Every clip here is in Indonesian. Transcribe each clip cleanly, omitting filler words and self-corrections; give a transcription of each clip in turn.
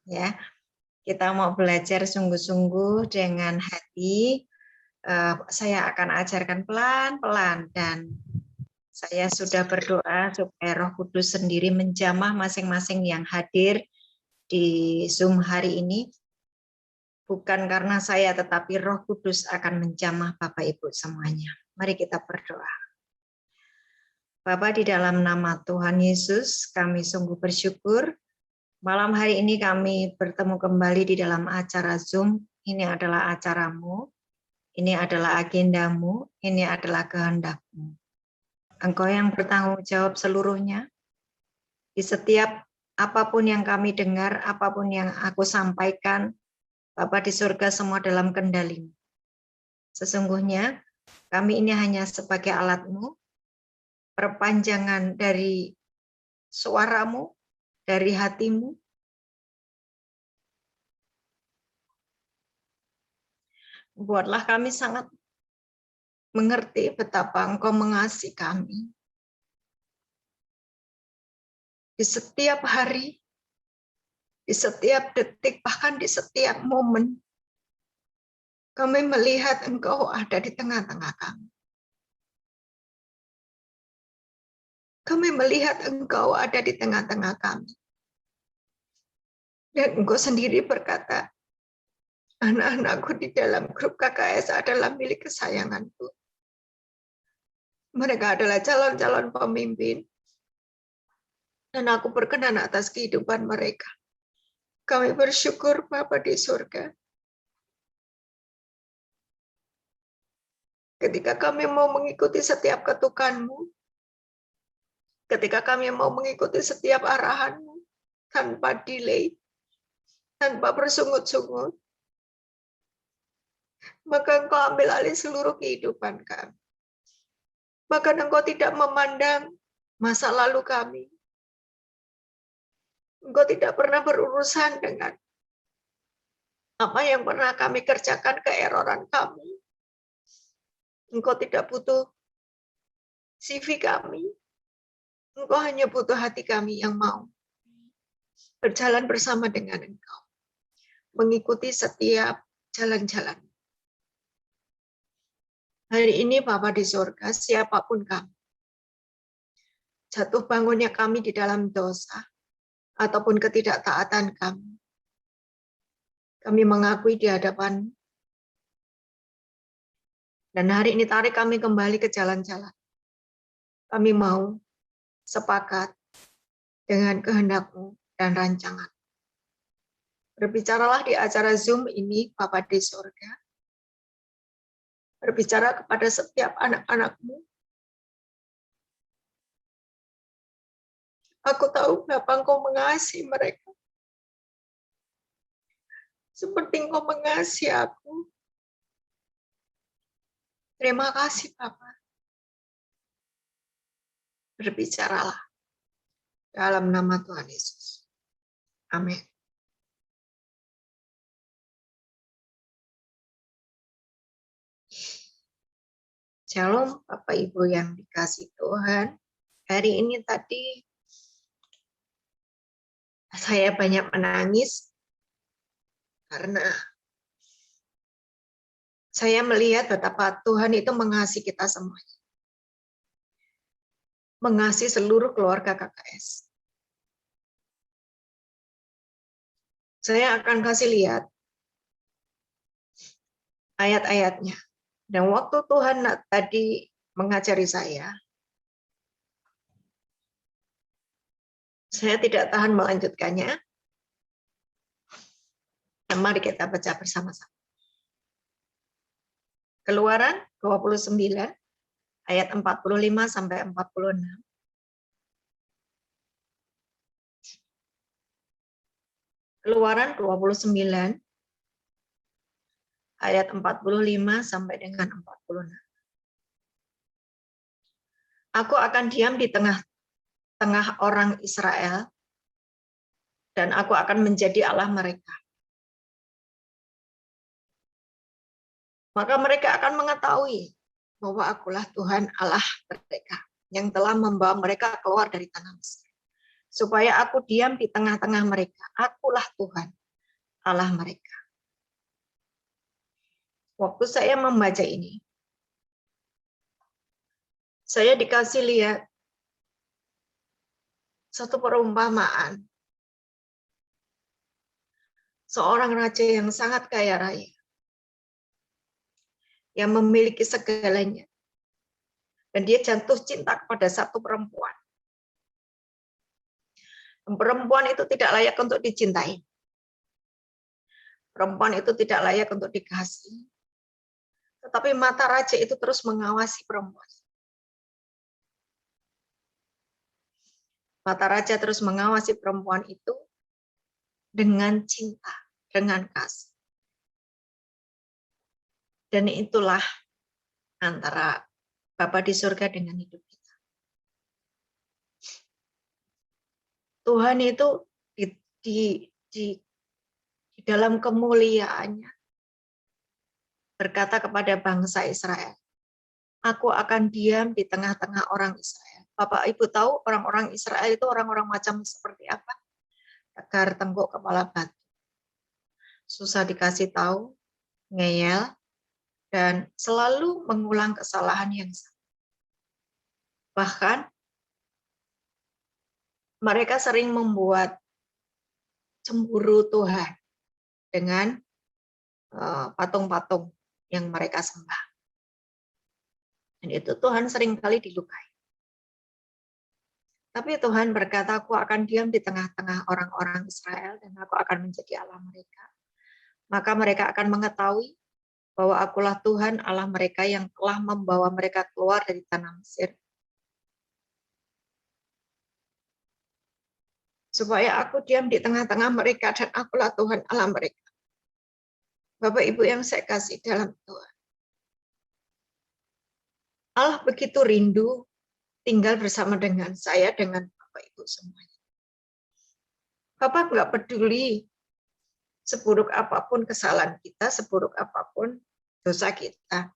Ya, kita mau belajar sungguh-sungguh dengan hati. Saya akan ajarkan pelan-pelan dan saya sudah berdoa supaya Roh Kudus sendiri menjamah masing-masing yang hadir di Zoom hari ini. Bukan karena saya, tetapi Roh Kudus akan menjamah Bapak Ibu semuanya. Mari kita berdoa. Bapa, di dalam nama Tuhan Yesus, kami sungguh bersyukur. Malam hari ini kami bertemu kembali di dalam acara Zoom. Ini adalah acaramu, ini adalah agendamu, ini adalah kehendakmu. Engkau yang bertanggung jawab seluruhnya. Di setiap apapun yang kami dengar, apapun yang aku sampaikan, Bapa di surga semua dalam kendalimu. Sesungguhnya kami ini hanya sebagai alatmu, perpanjangan dari suaramu, dari hatimu. Buatlah kami sangat mengerti betapa Engkau mengasihi kami. Di setiap hari, di setiap detik, bahkan di setiap momen, kami melihat Engkau ada di tengah-tengah kami. Kami melihat Engkau ada di tengah-tengah kami. Dan Engkau sendiri berkata, anak-anakku di dalam grup KKS adalah milik kesayanganku. Mereka adalah calon-calon pemimpin. Dan aku berkenan atas kehidupan mereka. Kami bersyukur Bapa di surga. Ketika kami mau mengikuti setiap ketukanmu, ketika kami mau mengikuti setiap arahanmu, tanpa delay, tanpa bersungut-sungut, maka Engkau ambil alih seluruh kehidupan kami. Bahkan Engkau tidak memandang masa lalu kami. Engkau tidak pernah berurusan dengan apa yang pernah kami kerjakan, keeroran kami. Engkau tidak butuh CV kami. Engkau hanya butuh hati kami yang mau berjalan bersama dengan Engkau. Mengikuti setiap jalan-jalan. Hari ini Bapa di surga, siapapun kami, jatuh bangunnya kami di dalam dosa, ataupun ketidaktaatan kami mengakui di hadapan. Dan hari ini tarik kami kembali ke jalan-jalan. Kami mau sepakat dengan kehendak-Mu dan rancangan. Berbicaralah di acara Zoom ini, Bapa di surga. Berbicara kepada setiap anak-anak-Mu. Aku tahu Bapa Engkau mengasihi mereka. Seperti Engkau mengasihi aku. Terima kasih Bapa. Berbicaralah dalam nama Tuhan Yesus. Amin. Shalom Bapak Ibu yang dikasih Tuhan. Hari ini tadi saya banyak menangis karena saya melihat betapa Tuhan itu mengasihi kita semuanya. Mengasihi seluruh keluarga KKS. Saya akan kasih lihat ayat-ayatnya. Dan waktu Tuhan tadi mengajari saya tidak tahan melanjutkannya. Dan mari kita baca bersama-sama. Keluaran 29 ayat 45 sampai 46. Keluaran 29 ayat 45 sampai dengan 46. Aku akan diam di tengah-tengah orang Israel dan aku akan menjadi Allah mereka. Maka mereka akan mengetahui bahwa akulah Tuhan Allah mereka yang telah membawa mereka keluar dari tanah Mesir. supaya aku diam di tengah-tengah mereka. Akulah Tuhan, Allah mereka. Waktu saya membaca ini, saya dikasih lihat satu perumpamaan. Seorang raja yang sangat kaya raya, yang memiliki segalanya. Dan dia jatuh cinta kepada satu perempuan. Perempuan itu tidak layak untuk dicintai. Perempuan itu tidak layak untuk dikasihi. Tetapi mata raja itu terus mengawasi perempuan. Mata raja terus mengawasi perempuan itu dengan cinta, dengan kasih. Dan itulah antara Bapa di surga dengan hidup kita. Tuhan itu di dalam kemuliaannya berkata kepada bangsa Israel, aku akan diam di tengah-tengah orang Israel. Bapak Ibu tahu orang-orang Israel itu orang-orang macam seperti apa? Tegar, tengkuk, kepala batu. Susah dikasih tahu, ngeyel, dan selalu mengulang kesalahan yang sama. Bahkan mereka sering membuat cemburu Tuhan dengan patung-patung yang mereka sembah. Dan itu Tuhan seringkali dilukai. Tapi Tuhan berkata, aku akan diam di tengah-tengah orang-orang Israel dan aku akan menjadi Allah mereka. Maka mereka akan mengetahui bahwa akulah Tuhan Allah mereka yang telah membawa mereka keluar dari tanah Mesir. Supaya aku diam di tengah-tengah mereka dan akulah Tuhan Allah mereka. Bapak Ibu yang saya kasih dalam Tuhan. Allah begitu rindu tinggal bersama dengan saya, dengan Bapak Ibu semuanya. Bapak nggak peduli seburuk apapun kesalahan kita, seburuk apapun dosa kita.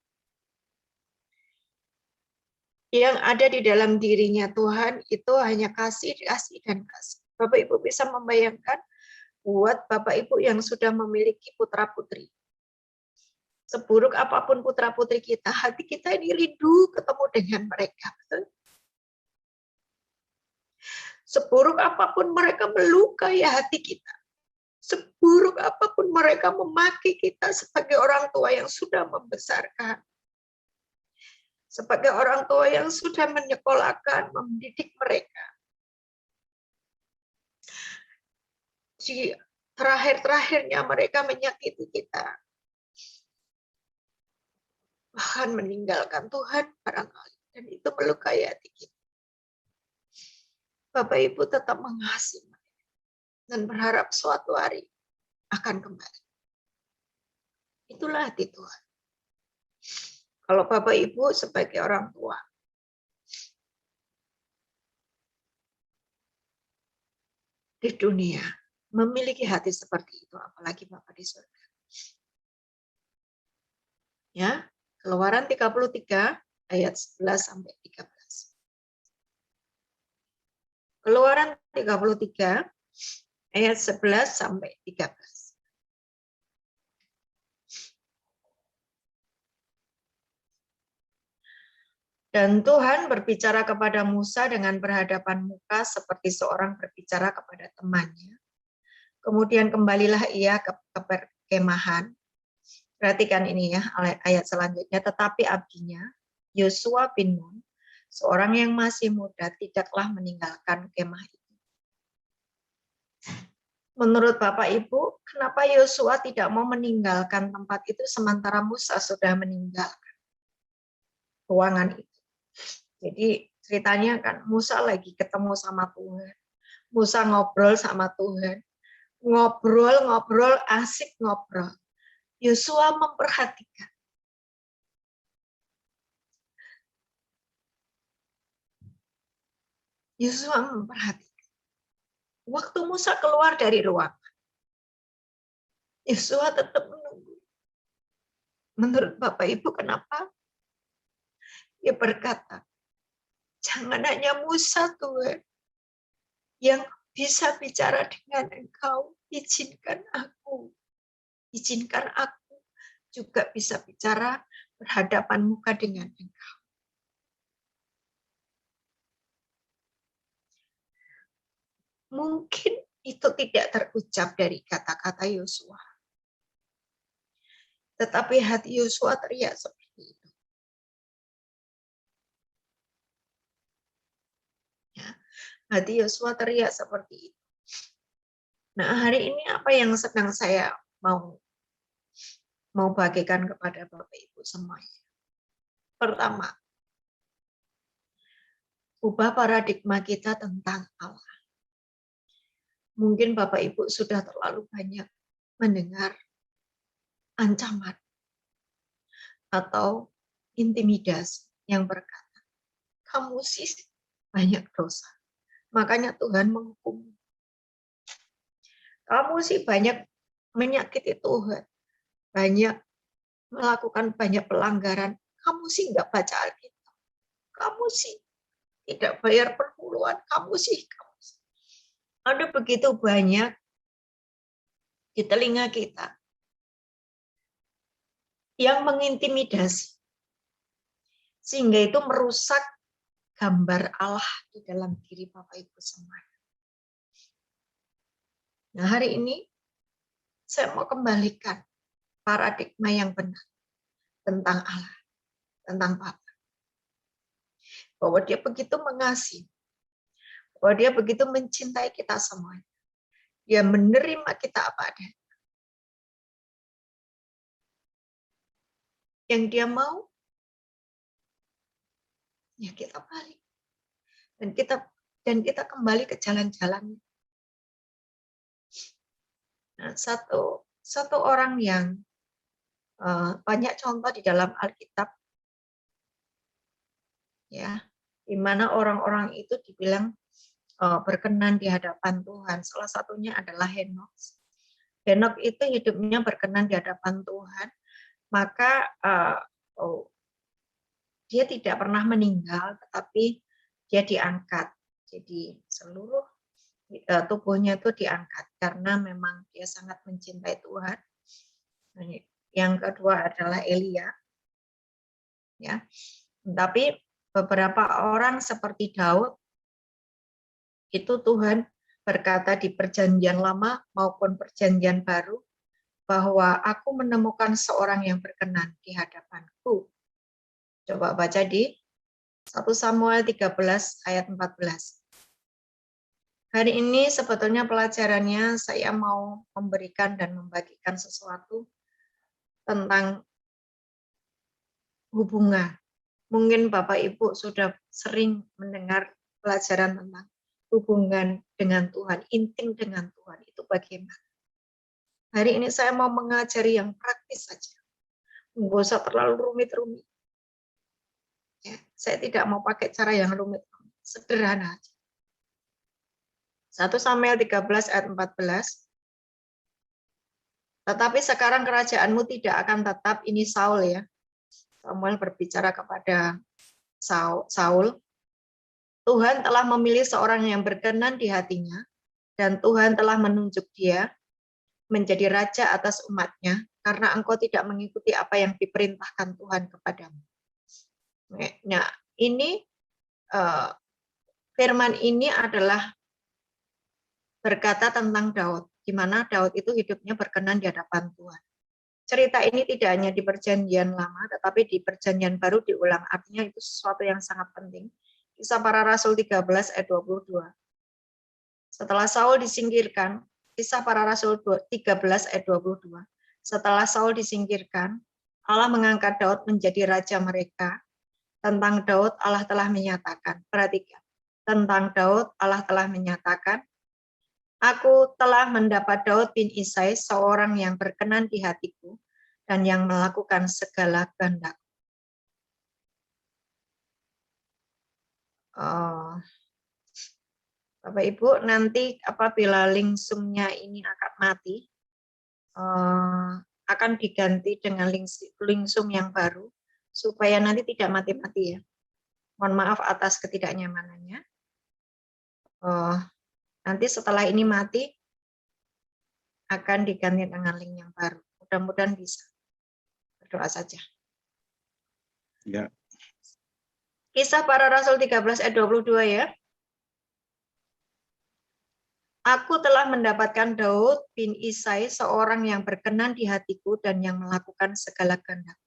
Yang ada di dalam dirinya Tuhan itu hanya kasih, kasih, dan kasih. Bapak Ibu bisa membayangkan buat Bapak Ibu yang sudah memiliki putra-putri. Seburuk apapun putra-putri kita, hati kita ini rindu ketemu dengan mereka. Seburuk apapun mereka melukai hati kita. Seburuk apapun mereka memaki kita sebagai orang tua yang sudah membesarkan. Sebagai orang tua yang sudah menyekolahkan, mendidik mereka. Di terakhir-terakhirnya mereka menyakiti kita. Bahkan meninggalkan Tuhan barangkali. Dan itu melukai hati kita. Bapak Ibu tetap mengasihi mereka. Dan berharap suatu hari akan kembali. Itulah hati Tuhan. Kalau Bapak Ibu sebagai orang tua, di dunia memiliki hati seperti itu, apalagi Bapak di surga. Ya, Keluaran 33 ayat 11 sampai 13. Keluaran 33 ayat 11 sampai 13. Dan Tuhan berbicara kepada Musa dengan berhadapan muka seperti seorang berbicara kepada temannya. Kemudian kembalilah ia ke perkemahan. Perhatikan ini ya, ayat selanjutnya. Tetapi abdinya, Yosua bin Nun, seorang yang masih muda, tidaklah meninggalkan kemah itu. Menurut Bapak Ibu, kenapa Yosua tidak mau meninggalkan tempat itu sementara Musa sudah meninggalkan ruangan itu? Jadi ceritanya kan Musa lagi ketemu sama Tuhan. Musa ngobrol sama Tuhan. Ngobrol, asik ngobrol. Yosua memperhatikan. Yosua memperhatikan. Waktu Musa keluar dari ruangan, Yosua tetap menunggu. Menurut Bapak Ibu kenapa? Dia berkata, jangan hanya Musa Tuhan, yang bisa bicara dengan engkau. Izinkan aku juga bisa bicara berhadapan muka dengan engkau. Mungkin itu tidak terucap dari kata-kata Yosua, tetapi hati Yosua teriak seperti itu. Ya, hati Yosua teriak seperti itu. Nah, hari ini apa yang sedang saya mau bagikan kepada Bapak Ibu semuanya. Pertama, ubah paradigma kita tentang Allah. Mungkin Bapak Ibu sudah terlalu banyak mendengar ancaman atau intimidasi yang berkata, kamu sih banyak dosa, makanya Tuhan menghukum. Kamu sih banyak menyakiti Tuhan, banyak melakukan banyak pelanggaran, kamu sih nggak baca Alkitab, kamu sih tidak bayar perpuluhan, kamu sih. Ada begitu banyak di telinga kita yang mengintimidasi, sehingga itu merusak gambar Allah di dalam diri Bapak Ibu semua. Nah, hari ini saya mau kembalikan paradigma yang benar tentang Allah, tentang Bapa. Bahwa Dia begitu mengasihi, bahwa Dia begitu mencintai kita semuanya. Dia menerima kita apa adanya. Yang Dia mau, ya kita balik. Dan kita kembali ke jalan-jalan. Nah, satu orang yang banyak contoh di dalam Alkitab, ya, di mana orang-orang itu dibilang berkenan di hadapan Tuhan. Salah satunya adalah Henok. Henok itu hidupnya berkenan di hadapan Tuhan, maka dia tidak pernah meninggal, tetapi dia diangkat. Jadi seluruh tubuhnya itu diangkat karena memang dia sangat mencintai Tuhan. Yang kedua adalah Elia, ya. Tapi beberapa orang seperti Daud itu Tuhan berkata di perjanjian lama maupun perjanjian baru bahwa aku menemukan seorang yang berkenan di hadapanku. Coba baca di 1 Samuel 13 ayat 14. Hari ini sebetulnya pelajarannya saya mau memberikan dan membagikan sesuatu tentang hubungan. Mungkin Bapak Ibu sudah sering mendengar pelajaran tentang hubungan dengan Tuhan, intim dengan Tuhan, itu bagaimana. Hari ini saya mau mengajari yang praktis saja. Nggak usah terlalu rumit-rumit. Ya, saya tidak mau pakai cara yang rumit, sederhana aja. 1 Samuel 13 ayat 14. Tetapi sekarang kerajaanmu tidak akan tetap, ini Saul ya. Samuel berbicara kepada Saul. Tuhan telah memilih seorang yang berkenan di hatinya, dan Tuhan telah menunjuk dia menjadi raja atas umatnya, karena engkau tidak mengikuti apa yang diperintahkan Tuhan kepadamu. Nah, ini firman ini adalah berkata tentang Daud, di mana Daud itu hidupnya berkenan di hadapan Tuhan. Cerita ini tidak hanya di perjanjian lama, tetapi di perjanjian baru diulang. Artinya itu sesuatu yang sangat penting. Kisah Para Rasul 13 ayat 22. Setelah Saul disingkirkan, Kisah Para Rasul 13 ayat 22. Setelah Saul disingkirkan, Allah mengangkat Daud menjadi raja mereka. Tentang Daud Allah telah menyatakan, perhatikan, tentang Daud Allah telah menyatakan, aku telah mendapat Daud bin Isai, seorang yang berkenan di hatiku dan yang melakukan segala kehendak. Bapak Ibu, nanti apabila lingsumnya ini akan mati, akan diganti dengan lingsum yang baru, supaya nanti tidak mati-mati ya. Mohon maaf atas ketidaknyamanannya. Nanti setelah ini mati, akan diganti dengan link yang baru. Mudah-mudahan bisa. Berdoa saja. Ya. Kisah Para Rasul 13 ayat 22 ya. Aku telah mendapatkan Daud bin Isai, seorang yang berkenan di hatiku dan yang melakukan segala kehendak.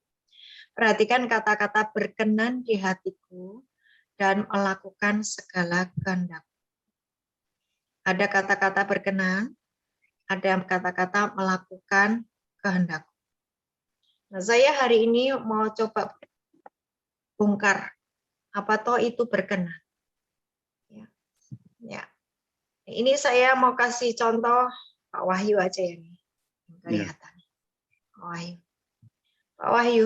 Perhatikan kata-kata berkenan di hatiku dan melakukan segala kehendak. Ada kata-kata berkenan, ada kata-kata melakukan kehendak. Nah, saya hari ini mau coba bongkar apa toh itu berkenan. Ya. Ini saya mau kasih contoh Pak Wahyu aja ya nih. Kelihatan. Pak Wahyu. Pak Wahyu,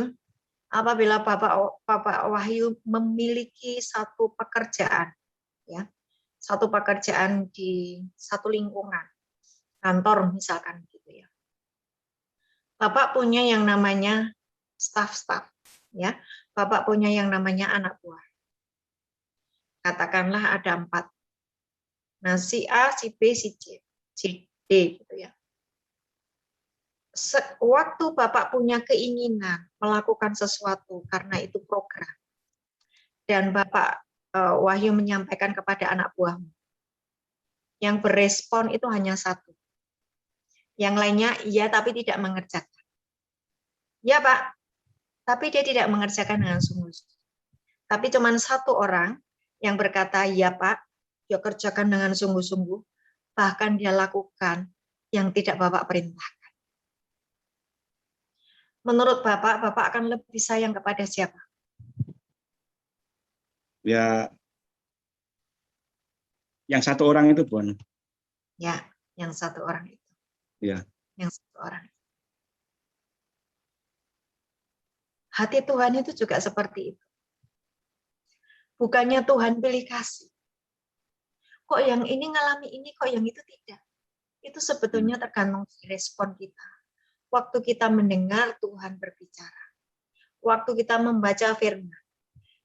apabila Bapak Wahyu memiliki satu pekerjaan, ya, satu pekerjaan di satu lingkungan, kantor misalkan gitu ya. Bapak punya yang namanya staff-staff, ya. Bapak punya yang namanya anak buah. Katakanlah ada 4. Nah, si A, si B, si C, si D gitu ya. Waktu Bapak punya keinginan melakukan sesuatu karena itu program, dan Bapak Wahyu menyampaikan kepada anak buahmu, yang berespon itu hanya 1. Yang lainnya iya tapi tidak mengerjakan. Ya Pak, tapi dia tidak mengerjakan dengan sungguh-sungguh. Tapi cuma 1 orang yang berkata, ya Pak, dia kerjakan dengan sungguh-sungguh, bahkan dia lakukan yang tidak Bapak perintahkan. Menurut Bapak, Bapak akan lebih sayang kepada siapa? Ya, yang 1 orang itu, Bun. Ya, yang 1 orang itu. Ya. Yang 1 orang. Hati Tuhan itu juga seperti itu. Bukannya Tuhan pilih kasih. Kok yang ini ngalami ini, kok yang itu tidak. Itu sebetulnya tergantung respon kita. Waktu kita mendengar Tuhan berbicara. Waktu kita membaca firman.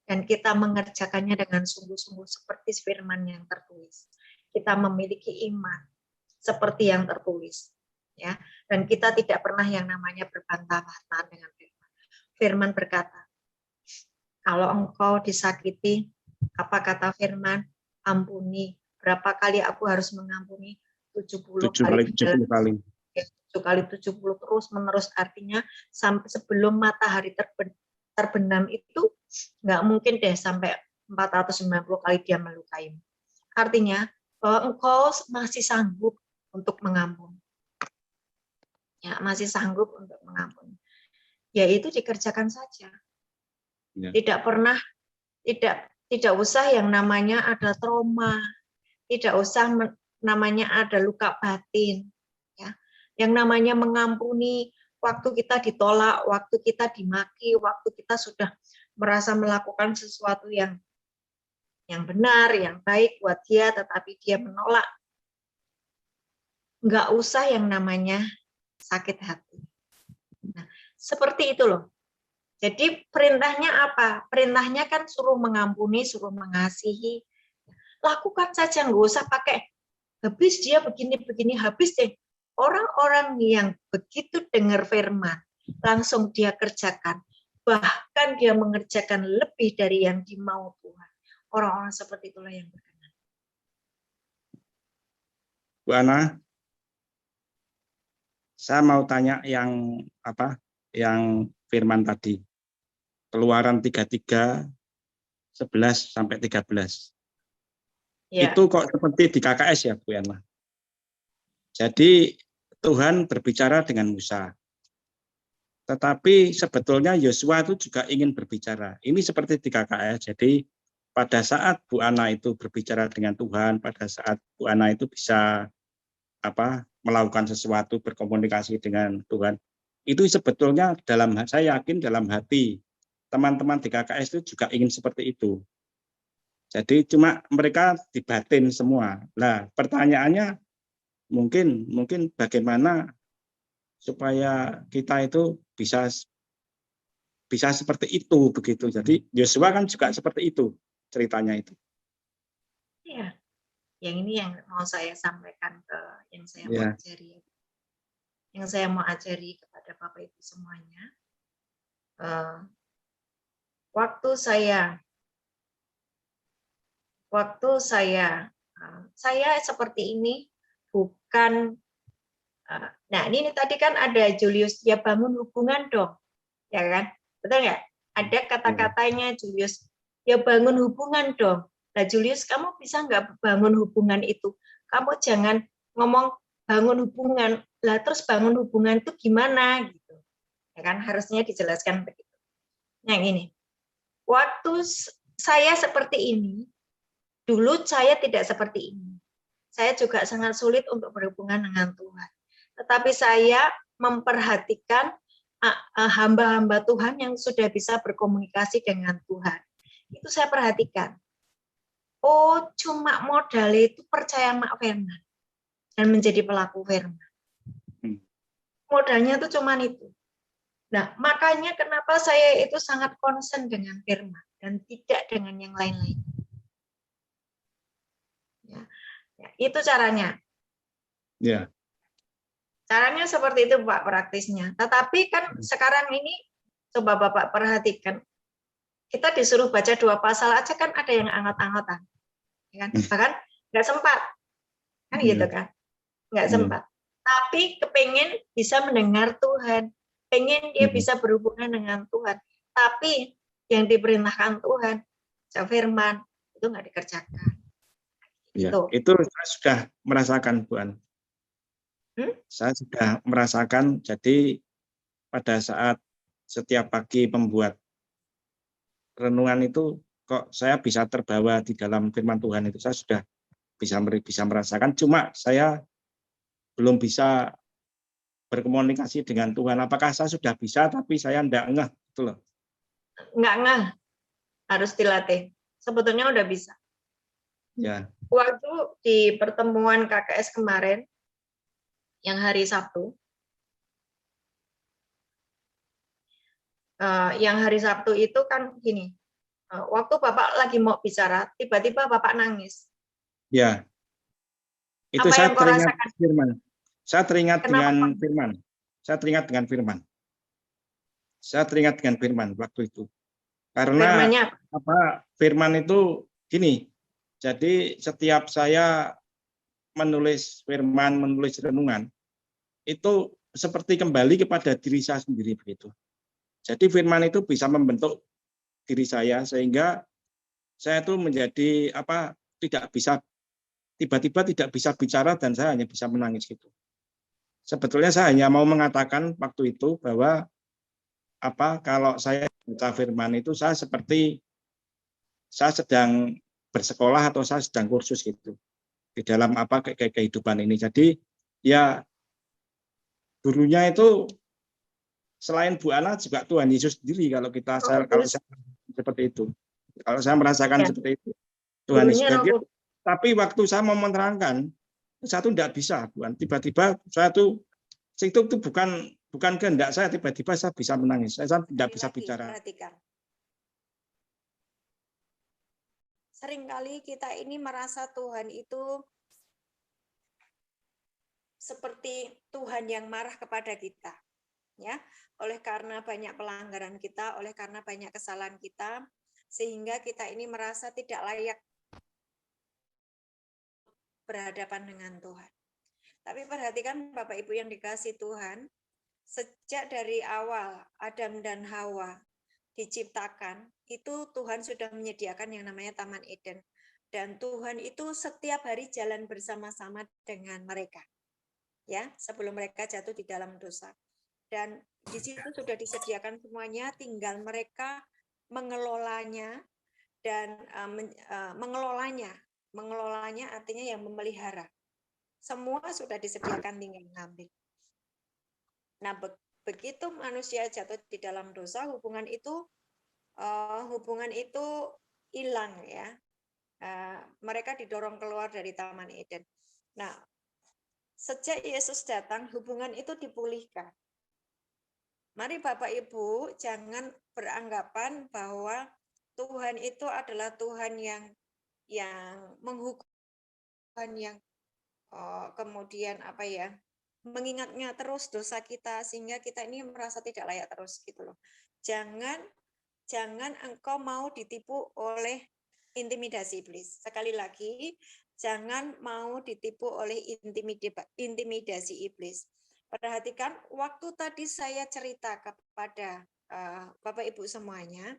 Dan kita mengerjakannya dengan sungguh-sungguh seperti firman yang tertulis. Kita memiliki iman seperti yang tertulis. Ya, dan kita tidak pernah yang namanya berbantah-bantahan dengan firman. Firman berkata, kalau engkau disakiti, apa kata firman? Ampuni. Berapa kali aku harus mengampuni? 70 kali. 70 kali. 7 kali 70 terus menerus, artinya sampai sebelum matahari terbenam itu nggak mungkin deh sampai 490 kali dia melukai. Artinya bahwa engkau masih sanggup untuk mengampuni. Ya, masih sanggup untuk mengampuni. Yaitu dikerjakan saja. Ya. Tidak usah yang namanya ada trauma, tidak usah namanya ada luka batin, ya. Yang namanya mengampuni waktu kita ditolak, waktu kita dimaki, waktu kita sudah merasa melakukan sesuatu yang benar, yang baik buat dia, tetapi dia menolak. Nggak usah yang namanya sakit hati. Nah, seperti itu loh. Jadi perintahnya apa? Perintahnya kan suruh mengampuni, suruh mengasihi. Lakukan saja, nggak usah pakai habis dia begini-begini, habis deh. Orang-orang yang begitu dengar firman, langsung dia kerjakan. Bahkan dia mengerjakan lebih dari yang dimau Tuhan. Orang-orang seperti itulah yang berkenan. Bu Ana, saya mau tanya yang apa? Yang firman tadi. Keluaran 33, 11 sampai 13. Ya. Itu kok seperti di KKS ya, Bu Yana? Jadi Tuhan berbicara dengan Musa. Tetapi sebetulnya Yosua itu juga ingin berbicara. Ini seperti di KKS. Jadi pada saat Bu Ana itu berbicara dengan Tuhan, pada saat Bu Ana itu bisa melakukan sesuatu, berkomunikasi dengan Tuhan. Itu sebetulnya saya yakin dalam hati teman-teman di KKS itu juga ingin seperti itu. Jadi cuma mereka di batin semua. Nah, pertanyaannya mungkin bagaimana supaya kita itu bisa seperti itu begitu. Jadi Yosua kan juga seperti itu ceritanya itu. Iya. Yang ini yang mau saya sampaikan ke yang saya mau Ya. ajari. Yang saya mau ajari kepada Bapak Ibu semuanya. Waktu saya seperti ini bukan. Nah, ini tadi kan ada Julius, ya bangun hubungan dong, ya kan? Betul nggak? Ada kata-katanya Julius, ya bangun hubungan dong. Nah, Julius, kamu bisa nggak bangun hubungan itu? Kamu jangan ngomong bangun hubungan, lah terus bangun hubungan itu gimana gitu? Ya kan? Harusnya dijelaskan begitu. Nah, ini, waktu saya seperti ini, dulu saya tidak seperti ini. Saya juga sangat sulit untuk berhubungan dengan Tuhan. Tetapi saya memperhatikan hamba-hamba Tuhan yang sudah bisa berkomunikasi dengan Tuhan. Itu saya perhatikan. Oh, cuma modal itu percaya sama firman dan menjadi pelaku firman. Modalnya itu cuma itu. Nah, makanya kenapa saya itu sangat concern dengan firman dan tidak dengan yang lain-lain. Ya, itu caranya. Ya. Caranya seperti itu Pak praktisnya. Tetapi kan sekarang ini coba Bapak perhatikan, kita disuruh baca 2 pasal aja kan ada yang angot-angotan, kan? Bahkan nggak sempat, kan gitu kan? Nggak sempat. Tapi kepengen bisa mendengar Tuhan, pengen dia bisa berhubungan dengan Tuhan. Tapi yang diperintahkan Tuhan, firman itu nggak dikerjakan. Ya, itu saya sudah merasakan, Bu An. Saya sudah merasakan, jadi pada saat setiap pagi membuat renungan itu, kok saya bisa terbawa di dalam firman Tuhan itu, saya sudah bisa merasakan, cuma saya belum bisa berkomunikasi dengan Tuhan. Apakah saya sudah bisa, tapi saya enggak ngeh, gitu loh. Enggak ngeh, harus dilatih. Sebetulnya udah bisa. Ya. Waktu di pertemuan KKS kemarin, yang hari Sabtu, itu kan gini, waktu Bapak lagi mau bicara, tiba-tiba Bapak nangis. Ya, itu apa saya yang kau teringat rasakan? firman. Saya teringat Kenapa, dengan Pak? firman. Saya teringat dengan firman. Saya teringat dengan firman waktu itu. Karena Firmannya firman itu gini, jadi setiap saya menulis firman, menulis renungan, itu seperti kembali kepada diri saya sendiri begitu. Jadi firman itu bisa membentuk diri saya sehingga saya itu menjadi tidak bisa tiba-tiba tidak bisa bicara dan saya hanya bisa menangis gitu. Sebetulnya saya hanya mau mengatakan waktu itu bahwa kalau saya baca firman itu saya seperti saya sedang bersekolah atau saya sedang kursus gitu di dalam kehidupan ini. Jadi ya gurunya itu selain Bu Ana juga Tuhan Yesus sendiri kalau saya seperti itu. Kalau saya merasakan seperti itu Tuhan Yesus. Tapi waktu saya mau menerangkan saya tuh tidak bisa, Tuhan. Tiba-tiba saya tuh itu bukan kehendak saya, tiba-tiba saya bisa menangis. Saya tidak bisa bicara. Perhatikan. Seringkali kita ini merasa Tuhan itu seperti Tuhan yang marah kepada kita, ya, oleh karena banyak pelanggaran kita, oleh karena banyak kesalahan kita, sehingga kita ini merasa tidak layak berhadapan dengan Tuhan. Tapi perhatikan Bapak Ibu yang dikasihi Tuhan, sejak dari awal Adam dan Hawa diciptakan, itu Tuhan sudah menyediakan yang namanya Taman Eden. Dan Tuhan itu setiap hari jalan bersama-sama dengan mereka. Ya, sebelum mereka jatuh di dalam dosa. Dan di situ sudah disediakan semuanya, tinggal mereka mengelolanya dan mengelolanya artinya yang memelihara. Semua sudah disediakan, tinggal mengambil. Nah, begitu manusia jatuh di dalam dosa, hubungan itu hilang, ya. Mereka didorong keluar dari Taman Eden. Nah, sejak Yesus datang, hubungan itu dipulihkan. Mari Bapak Ibu jangan beranggapan bahwa Tuhan itu adalah Tuhan yang menghukum Tuhan yang kemudian apa ya, mengingatnya terus dosa kita sehingga kita ini merasa tidak layak terus gitu loh. Jangan engkau mau ditipu oleh intimidasi iblis. Sekali lagi, jangan mau ditipu oleh intimidasi iblis. Perhatikan, waktu tadi saya cerita kepada Bapak Ibu semuanya,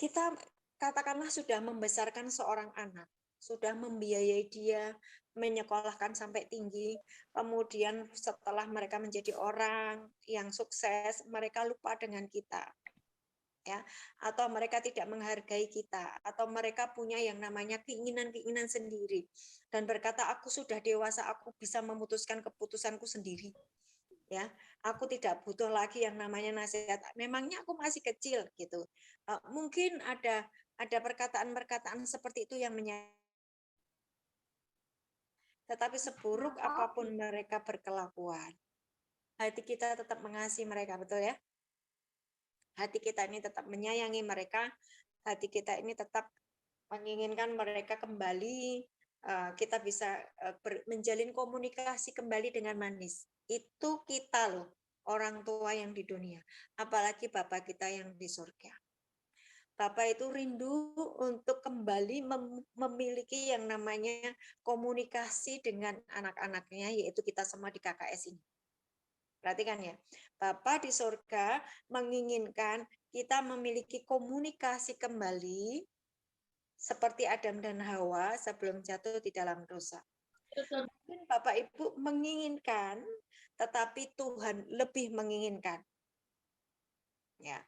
kita katakanlah sudah membesarkan seorang anak, sudah membiayai dia, menyekolahkan sampai tinggi, kemudian setelah mereka menjadi orang yang sukses, mereka lupa dengan kita. Ya, atau mereka tidak menghargai kita, atau mereka punya yang namanya keinginan-keinginan sendiri dan berkata aku sudah dewasa, aku bisa memutuskan keputusanku sendiri. Ya, aku tidak butuh lagi yang namanya nasihat. Memangnya aku masih kecil gitu. Mungkin ada perkataan-perkataan seperti itu yang tetapi seburuk apapun mereka berkelakuan, hati kita tetap mengasihi mereka, betul ya? Hati kita ini tetap menyayangi mereka, hati kita ini tetap menginginkan mereka kembali, kita bisa menjalin komunikasi kembali dengan manis. Itu kita loh, orang tua yang di dunia, apalagi Bapak kita yang di surga. Bapak itu rindu untuk kembali memiliki yang namanya komunikasi dengan anak-anaknya, yaitu kita semua di KKS ini. Perhatikan ya, Bapa di surga menginginkan kita memiliki komunikasi kembali seperti Adam dan Hawa sebelum jatuh di dalam dosa. Mungkin Bapak Ibu menginginkan, tetapi Tuhan lebih menginginkan. Ya.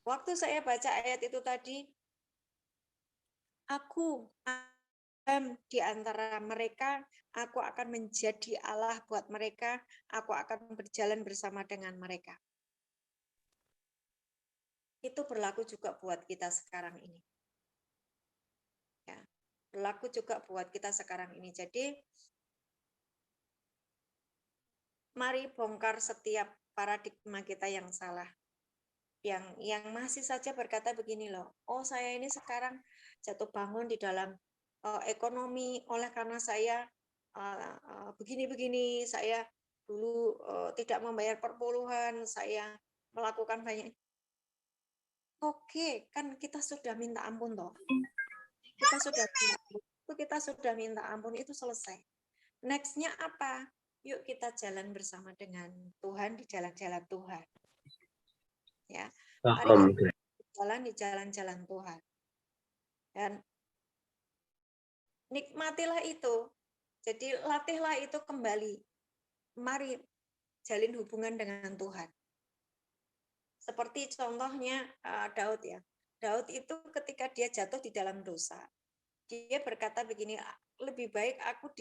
Waktu saya baca ayat itu tadi, aku di antara mereka, aku akan menjadi Allah buat mereka, aku akan berjalan bersama dengan mereka. Itu berlaku juga buat kita sekarang ini. Ya, berlaku juga buat kita sekarang ini. Jadi, mari bongkar setiap paradigma kita yang salah. Yang masih saja berkata begini loh, oh saya ini sekarang jatuh bangun di dalam ekonomi oleh karena saya begini-begini, saya dulu tidak membayar perpuluhan, saya melakukan banyak. Oke, kan kita sudah minta ampun toh. Kita sudah minta ampun, itu selesai. Next-nya apa? Yuk kita jalan bersama dengan Tuhan di jalan-jalan Tuhan. Ya, mari kita jalan di jalan-jalan Tuhan. Dan nikmatilah itu. Jadi latihlah itu kembali. Mari jalin hubungan dengan Tuhan. Seperti contohnya Daud ya. Daud itu ketika dia jatuh di dalam dosa, dia berkata begini, lebih baik aku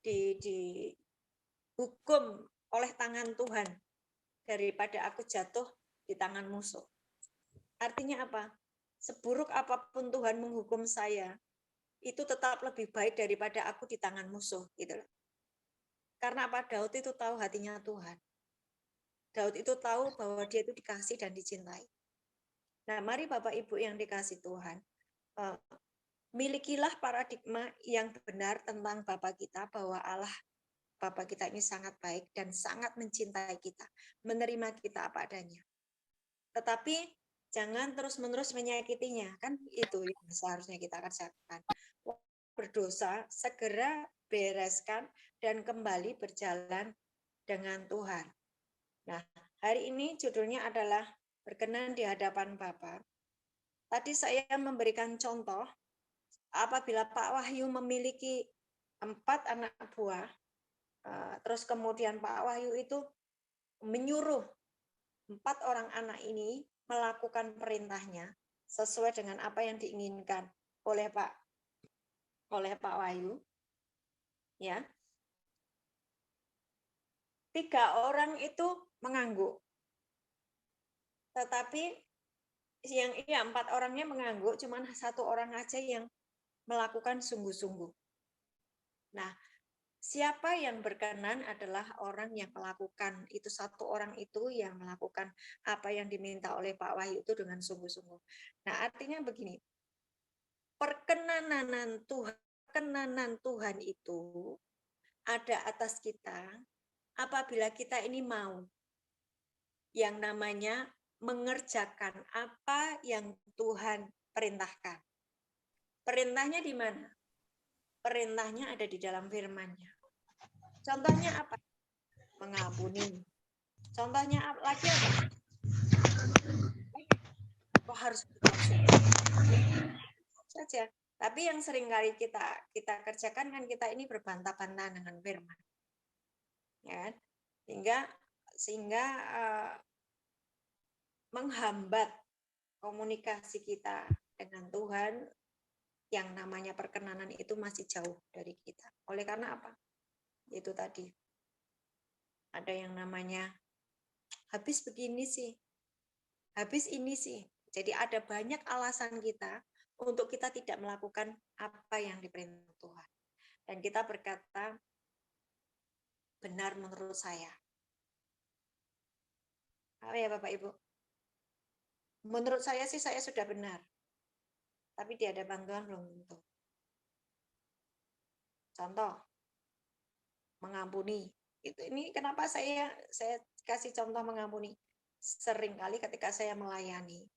dihukum oleh tangan Tuhan daripada aku jatuh di tangan musuh. Artinya apa? Seburuk apapun Tuhan menghukum saya, itu tetap lebih baik daripada aku di tangan musuh, gitu loh. Karena apa? Daud itu tahu hatinya Tuhan. Daud itu tahu bahwa dia itu dikasih dan dicintai. Nah, mari Bapak Ibu yang dikasih Tuhan, milikilah paradigma yang benar tentang Bapa kita, bahwa Allah Bapa kita ini sangat baik dan sangat mencintai kita, menerima kita apa adanya. Tetapi jangan terus-menerus menyakitinya, kan itu yang seharusnya kita kerjakan. Berdosa, segera bereskan dan kembali berjalan dengan Tuhan. Nah, hari ini judulnya adalah berkenan di hadapan Bapa. Tadi saya memberikan contoh, apabila Pak Wahyu memiliki 4 anak buah, terus kemudian Pak Wahyu itu menyuruh 4 orang anak ini melakukan perintahnya sesuai dengan apa yang diinginkan oleh Pak Wahyu. Ya. 3 orang itu mengangguk. Tetapi yang 4 orangnya mengangguk, cuma 1 orang aja yang melakukan sungguh-sungguh. Nah, siapa yang berkenan adalah orang yang melakukan, itu 1 orang itu yang melakukan apa yang diminta oleh Pak Wahyu itu dengan sungguh-sungguh. Nah, artinya begini, Perkenanan Tuhan itu ada atas kita apabila kita ini mau yang namanya mengerjakan apa yang Tuhan perintahkan. Perintahnya di mana? Perintahnya ada di dalam firman-Nya. Contohnya apa? Mengampuni. Contohnya lagi apa? Kok harus saja. Tapi yang sering kali kita kerjakan kan kita ini berbantah-bantah dengan firman. Ya. Sehingga menghambat komunikasi kita dengan Tuhan, yang namanya perkenanan itu masih jauh dari kita. Oleh karena apa? Itu tadi. Ada yang namanya habis begini sih. Habis ini sih. Jadi ada banyak alasan kita untuk kita tidak melakukan apa yang diperintah Tuhan. Dan kita berkata, benar menurut saya. Apa ya Bapak Ibu? Menurut saya sih saya sudah benar. Tapi dia ada bantuan belum tentu. Contoh, mengampuni. Ini kenapa saya kasih contoh mengampuni. Seringkali ketika saya melayani,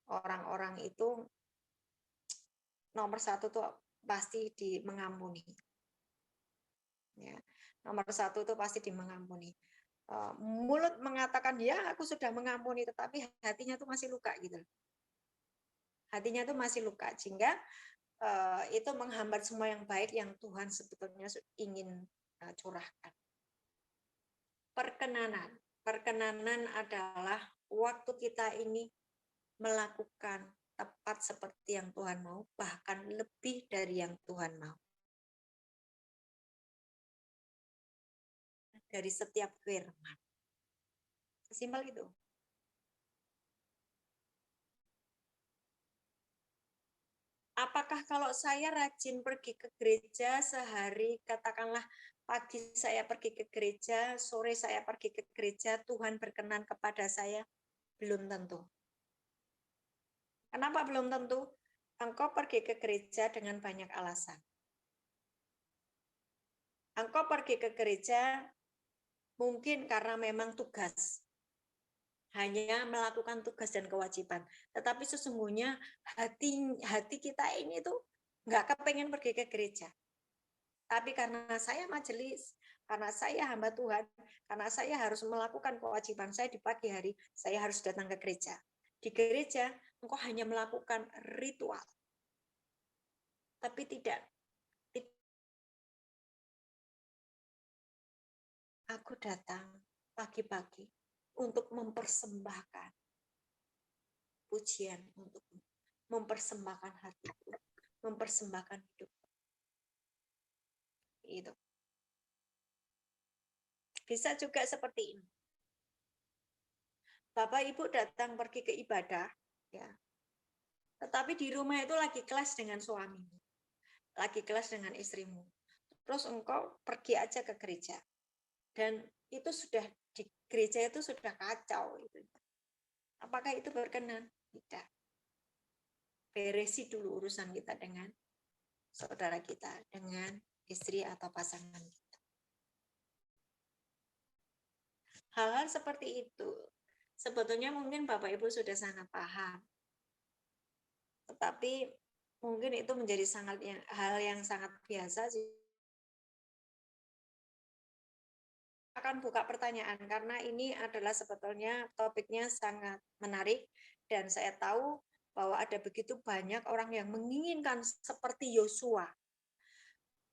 orang-orang itu nomor satu tuh pasti di mengampuni. Ya, nomor satu tuh pasti di mengampuni. Mulut mengatakan ya aku sudah mengampuni, tetapi hatinya tuh masih luka gitu. Hatinya tuh masih luka, sehingga itu menghambat semua yang baik yang Tuhan sebetulnya ingin curahkan. Perkenanan adalah waktu kita ini melakukan tepat seperti yang Tuhan mau, bahkan lebih dari yang Tuhan mau. Dari setiap firman. Simpel itu. Apakah kalau saya rajin pergi ke gereja sehari, katakanlah pagi saya pergi ke gereja, sore saya pergi ke gereja, Tuhan berkenan kepada saya? Belum tentu. Kenapa belum tentu? Engkau pergi ke gereja dengan banyak alasan. Engkau pergi ke gereja mungkin karena memang tugas. Hanya melakukan tugas dan kewajiban. Tetapi sesungguhnya hati kita ini tuh nggak kepengen pergi ke gereja. Tapi karena saya majelis, karena saya hamba Tuhan, karena saya harus melakukan kewajiban saya di pagi hari, saya harus datang ke gereja. Di gereja, engkau hanya melakukan ritual. Tapi tidak. Aku datang pagi-pagi untuk mempersembahkan pujian untukmu, mempersembahkan hatiku, mempersembahkan hidup. Itu. Bisa juga seperti ini. Bapak Ibu datang pergi ke ibadah, ya. Tetapi di rumah itu lagi kelas dengan suamimu, lagi kelas dengan istrimu. Terus engkau pergi aja ke gereja, dan itu sudah di gereja itu sudah kacau. Gitu. Apakah itu berkenan? Tidak. Beresi dulu urusan kita dengan saudara kita, dengan istri atau pasangan kita. Hal-hal seperti itu sebetulnya mungkin Bapak Ibu sudah sangat paham. Tetapi mungkin itu menjadi hal yang sangat biasa sih. Akan buka pertanyaan karena ini adalah sebetulnya topiknya sangat menarik dan saya tahu bahwa ada begitu banyak orang yang menginginkan seperti Yosua.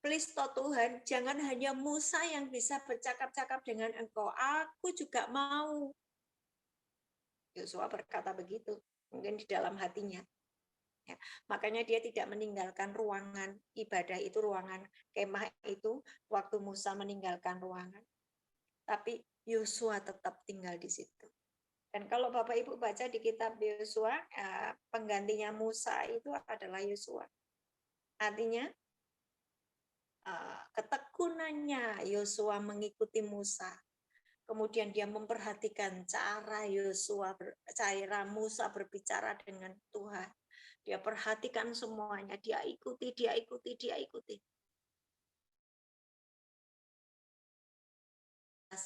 Please Tuhan, jangan hanya Musa yang bisa bercakap-cakap dengan engkau, aku juga mau. Yosua berkata begitu, mungkin di dalam hatinya. Ya, makanya dia tidak meninggalkan ruangan ibadah itu, ruangan kemah itu, waktu Musa meninggalkan ruangan. Tapi Yosua tetap tinggal di situ. Dan kalau Bapak Ibu baca di kitab Yosua, penggantinya Musa itu adalah Yosua. Artinya, ketekunannya Yosua mengikuti Musa. Kemudian dia memperhatikan cara Musa berbicara dengan Tuhan. Dia perhatikan semuanya, dia ikuti.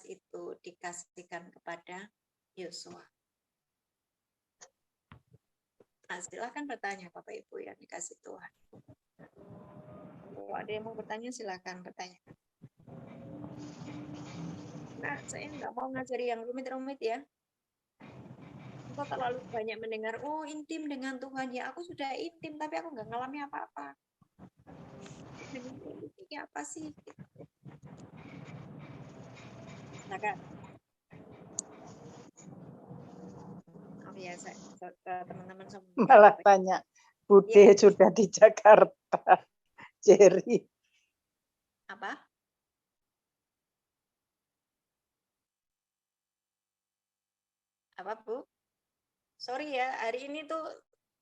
Itu dikasihkan kepada Yosua. Nah, silakan bertanya Bapak Ibu yang dikasih Tuhan. Kalau ada yang mau bertanya silakan bertanya. Nah, saya nggak mau ngajari yang rumit-rumit ya. Engkau terlalu banyak mendengar, oh intim dengan Tuhan. Ya aku sudah intim, tapi aku nggak ngalami apa-apa. Dengan ini apa sih? Silakan. Oh ya, saya ke teman-teman semua. Malah tanya, Bude sudah di Jakarta. Jerry. Apa? Apa, Bu? Sorry ya, hari ini tuh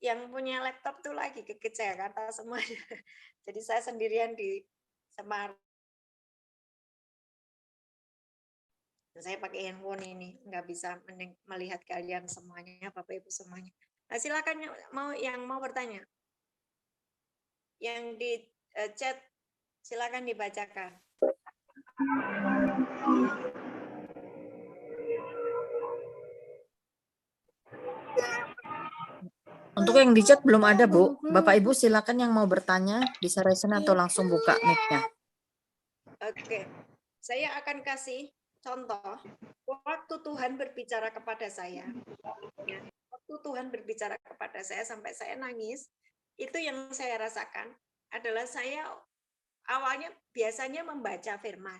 yang punya laptop tuh lagi ke Jakarta semua. Jadi saya sendirian di Semarang. Saya pakai handphone ini, nggak bisa melihat kalian semuanya, Bapak Ibu semuanya. Nah, silakan yang mau bertanya. Yang di chat silakan dibacakan. Untuk yang di chat belum ada, Bu. Bapak Ibu silakan yang mau bertanya bisa raise atau langsung buka mic-nya. Oke. Saya akan kasih contoh waktu Tuhan berbicara kepada saya. Ya, waktu Tuhan berbicara kepada saya sampai saya nangis, itu yang saya rasakan adalah saya awalnya biasanya membaca firman.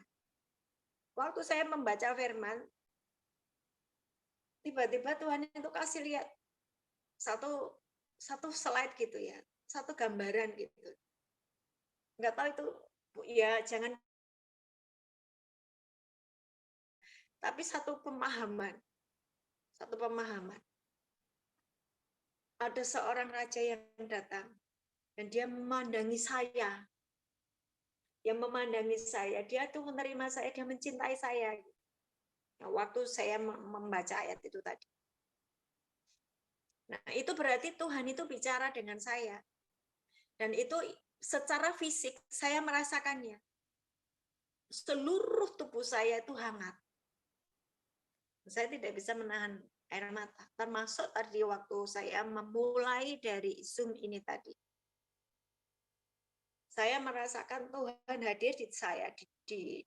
Waktu saya membaca firman, tiba-tiba Tuhan itu kasih lihat satu slide gitu ya, satu gambaran gitu. Nggak tahu itu, ya jangan, tapi satu pemahaman. Ada seorang raja yang datang dan dia memandangi saya. Yang memandangi saya, dia tuh menerima saya, dia mencintai saya. Nah, waktu saya membaca ayat itu tadi. Nah, itu berarti Tuhan itu bicara dengan saya. Dan itu secara fisik saya merasakannya. Seluruh tubuh saya itu hangat. Saya tidak bisa menahan air mata. Termasuk tadi waktu saya memulai dari Zoom ini tadi. Saya merasakan Tuhan hadir di saya, di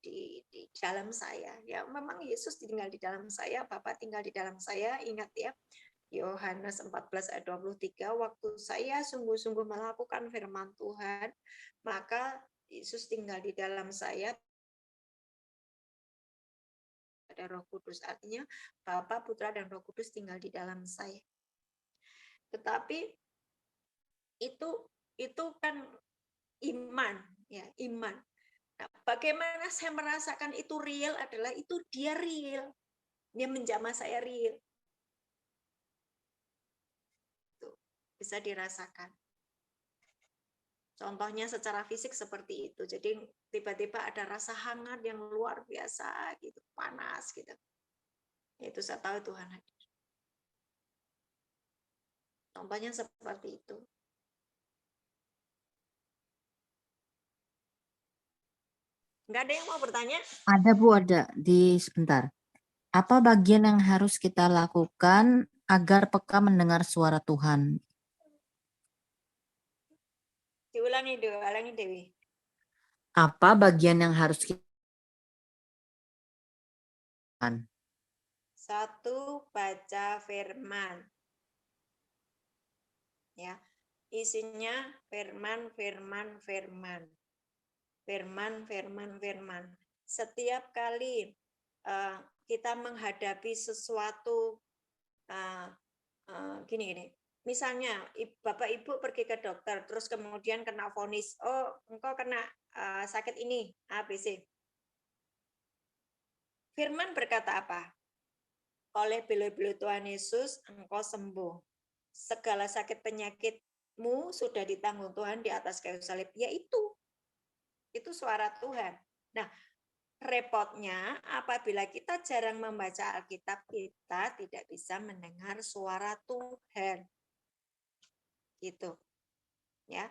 dalam saya. Ya, memang Yesus tinggal di dalam saya, Bapa tinggal di dalam saya. Ingat ya, Yohanes 14 ayat 23, waktu saya sungguh-sungguh melakukan firman Tuhan, maka Yesus tinggal di dalam saya. Ada Roh Kudus, artinya Bapa, Putra, dan Roh Kudus tinggal di dalam saya. Tetapi itu kan iman, ya iman. Nah, bagaimana saya merasakan itu real adalah itu dia real, dia menjamah saya real. Bisa dirasakan. Contohnya secara fisik seperti itu. Jadi tiba-tiba ada rasa hangat yang luar biasa gitu, panas gitu. Itu saya tahu Tuhan hadir. Contohnya seperti itu. Enggak ada yang mau bertanya? Ada, Bu, ada. Sebentar. Apa bagian yang harus kita lakukan agar peka mendengar suara Tuhan? Diulangi Dewi. Apa bagian yang harus kita lakukan? 1, baca firman. Ya. Isinya firman. Setiap kali kita menghadapi sesuatu gini. Misalnya Bapak Ibu pergi ke dokter terus kemudian kena vonis, oh engkau kena sakit ini ABC. Firman berkata apa? Oleh bela-bela Tuhan Yesus engkau sembuh. Segala sakit penyakitmu sudah ditanggung Tuhan di atas kayu salib. Ya itu suara Tuhan. Nah, repotnya apabila kita jarang membaca Alkitab, kita tidak bisa mendengar suara Tuhan. gitu. Ya.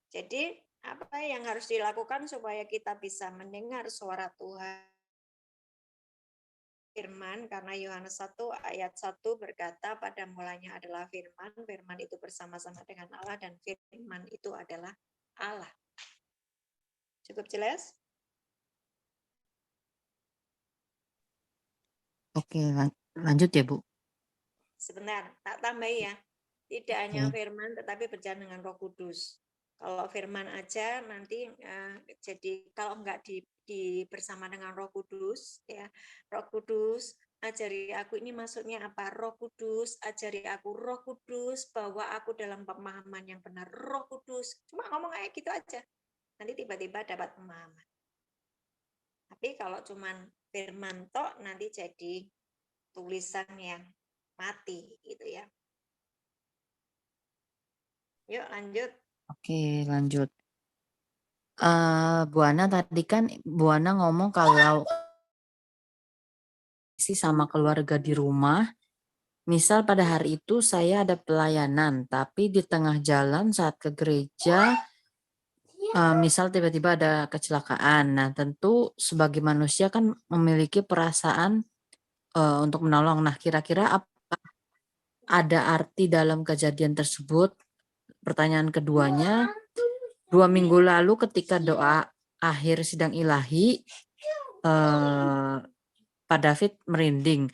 Jadi apa yang harus dilakukan supaya kita bisa mendengar suara Tuhan? Firman, karena Yohanes 1 ayat 1 berkata pada mulanya adalah firman, firman itu bersama-sama dengan Allah dan firman itu adalah Allah. Cukup jelas? Oke, lanjut ya, Bu. Sebentar, tak tambah ya. Tidak hanya firman tetapi berjalan dengan Roh Kudus. Kalau firman aja nanti jadi kalau enggak bersama dengan Roh Kudus ya. Roh Kudus ajari aku, ini maksudnya apa? Roh Kudus ajari aku, Roh Kudus bawa aku dalam pemahaman yang benar. Roh Kudus cuma ngomong kayak gitu aja. Nanti tiba-tiba dapat pemahaman. Tapi kalau cuman firman tok nanti jadi tulisan yang mati gitu ya. Yuk lanjut. Oke, lanjut. Bu Ana tadi kan Bu Ana ngomong kalau sama keluarga di rumah, misal pada hari itu saya ada pelayanan, tapi di tengah jalan saat ke gereja, misal tiba-tiba ada kecelakaan. Nah, tentu sebagai manusia kan memiliki perasaan untuk menolong. Nah, kira-kira apa ada arti dalam kejadian tersebut? Pertanyaan keduanya, 2 minggu lalu ketika doa akhir sidang ilahi, Pak David merinding.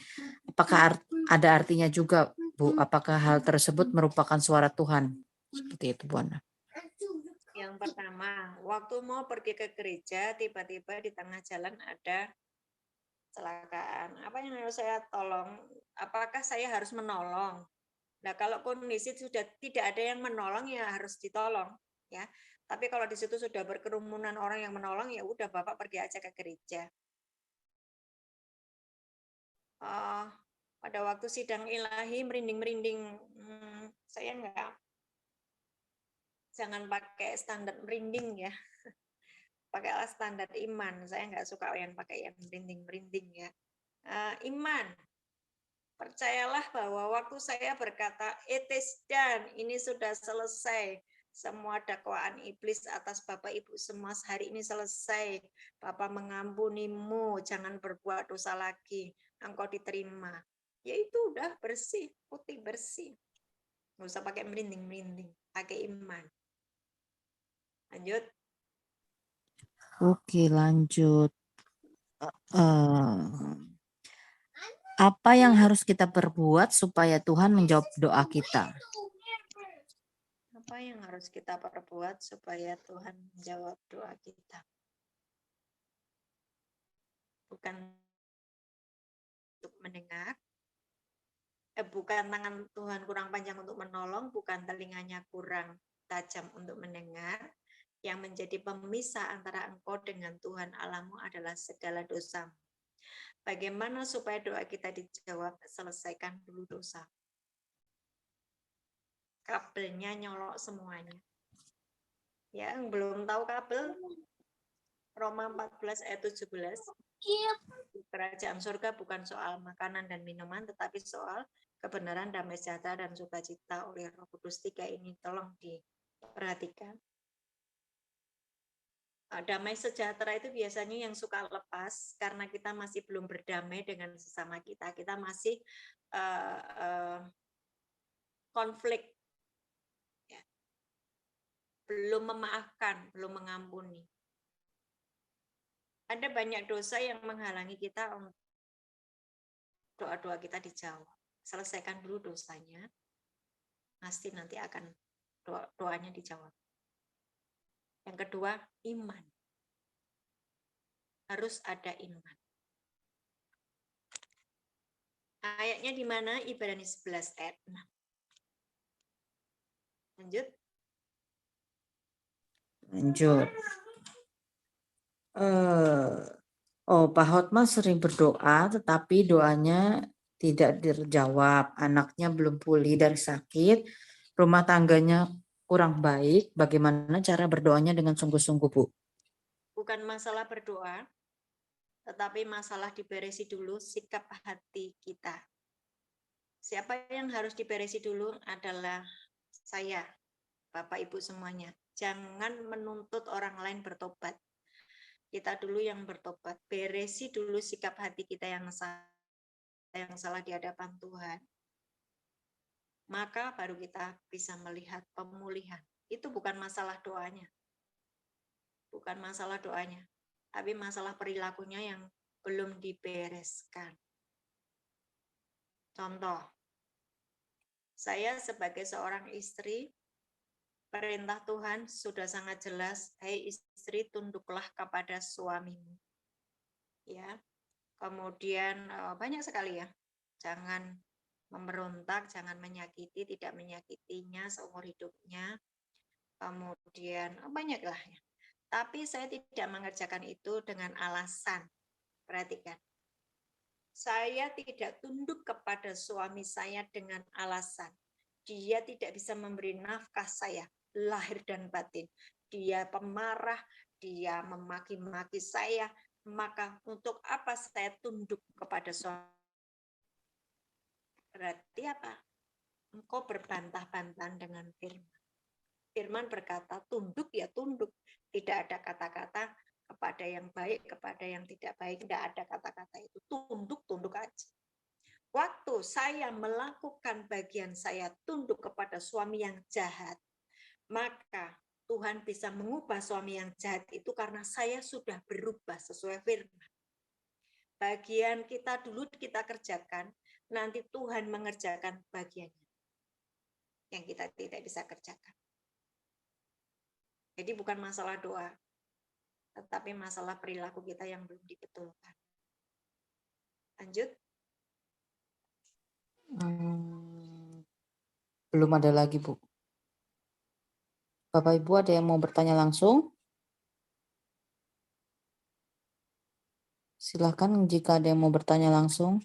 Apakah ada artinya juga, Bu? Apakah hal tersebut merupakan suara Tuhan? Seperti itu, Bu Ana. Yang pertama, waktu mau pergi ke gereja, tiba-tiba di tengah jalan ada kecelakaan. Apa yang harus saya tolong? Apakah saya harus menolong? Nah, kalau kondisi sudah tidak ada yang menolong, ya harus ditolong, ya. Tapi kalau di situ sudah berkerumunan orang yang menolong, ya udah Bapak pergi aja ke gereja. Pada waktu sidang ilahi merinding-merinding, saya enggak. Jangan pakai standar merinding ya. Pakailah standar iman. Saya enggak suka yang pakai yang merinding-merinding ya. Iman. Percayalah bahwa waktu saya berkata, it is done, ini sudah selesai. Semua dakwaan iblis atas Bapak Ibu semua hari ini selesai. Bapak mengampunimu, jangan berbuat dosa lagi. Engkau diterima. Ya itu udah bersih, putih bersih. Nggak usah pakai merinding-merinding, pakai iman. Lanjut. Oke, lanjut. Apa yang harus kita perbuat supaya Tuhan menjawab doa kita? Apa yang harus kita perbuat supaya Tuhan menjawab doa kita? Bukan untuk mendengar, bukan tangan Tuhan kurang panjang untuk menolong, bukan telinganya kurang tajam untuk mendengar. Yang menjadi pemisah antara engkau dengan Tuhan Allahmu adalah segala dosa. Bagaimana supaya doa kita dijawab? Selesaikan dulu dosa. Kabelnya nyolok semuanya. Ya, yang belum tahu kabel, Roma 14 ayat 17. Kerajaan surga bukan soal makanan dan minuman, tetapi soal kebenaran, damai sejahtera, dan sukacita oleh Roh Kudus. 3 ini tolong diperhatikan. Damai sejahtera itu biasanya yang suka lepas karena kita masih belum berdamai dengan sesama kita. Kita masih konflik, ya. Belum memaafkan, belum mengampuni. Ada banyak dosa yang menghalangi kita untuk doa-doa kita dijawab. Selesaikan dulu dosanya, pasti nanti akan doanya dijawab. Yang kedua, iman. Harus ada iman. Ayatnya di mana? Ibrani 11 ayat 6. Lanjut. Lanjut. Pak Hotma sering berdoa, tetapi doanya tidak terjawab. Anaknya belum pulih dari sakit, rumah tangganya kurang baik. Bagaimana cara berdoanya dengan sungguh-sungguh, Bu? Bukan masalah berdoa, tetapi masalah diberesi dulu sikap hati kita. Siapa yang harus diberesi dulu adalah saya. Bapak Ibu semuanya. Jangan menuntut orang lain bertobat. Kita dulu yang bertobat. Beresi dulu sikap hati kita yang salah di hadapan Tuhan. Maka baru kita bisa melihat pemulihan. Itu bukan masalah doanya. Bukan masalah doanya. Tapi masalah perilakunya yang belum dibereskan. Contoh, saya sebagai seorang istri, perintah Tuhan sudah sangat jelas, hai istri, tunduklah kepada suamimu. Ya. Kemudian banyak sekali ya. Jangan memberontak, jangan menyakiti, tidak menyakitinya seumur hidupnya. Kemudian banyaklah ya. Tapi saya tidak mengerjakan itu dengan alasan. Perhatikan. Saya tidak tunduk kepada suami saya dengan alasan dia tidak bisa memberi nafkah saya, lahir dan batin. Dia pemarah, dia memaki-maki saya, maka untuk apa saya tunduk kepada suami? Berarti apa? Engkau berbantah-bantahan dengan firman. Firman berkata, tunduk ya tunduk. Tidak ada kata-kata kepada yang baik, kepada yang tidak baik. Tidak ada kata-kata itu. Tunduk, tunduk aja. Waktu saya melakukan bagian saya tunduk kepada suami yang jahat, maka Tuhan bisa mengubah suami yang jahat itu karena saya sudah berubah sesuai firman. Bagian kita dulu kita kerjakan, nanti Tuhan mengerjakan bagiannya yang kita tidak bisa kerjakan. Jadi bukan masalah doa, tetapi masalah perilaku kita yang belum dibetulkan. Lanjut. Belum ada lagi, Bu. Bapak Ibu ada yang mau bertanya langsung? Silakan jika ada yang mau bertanya langsung.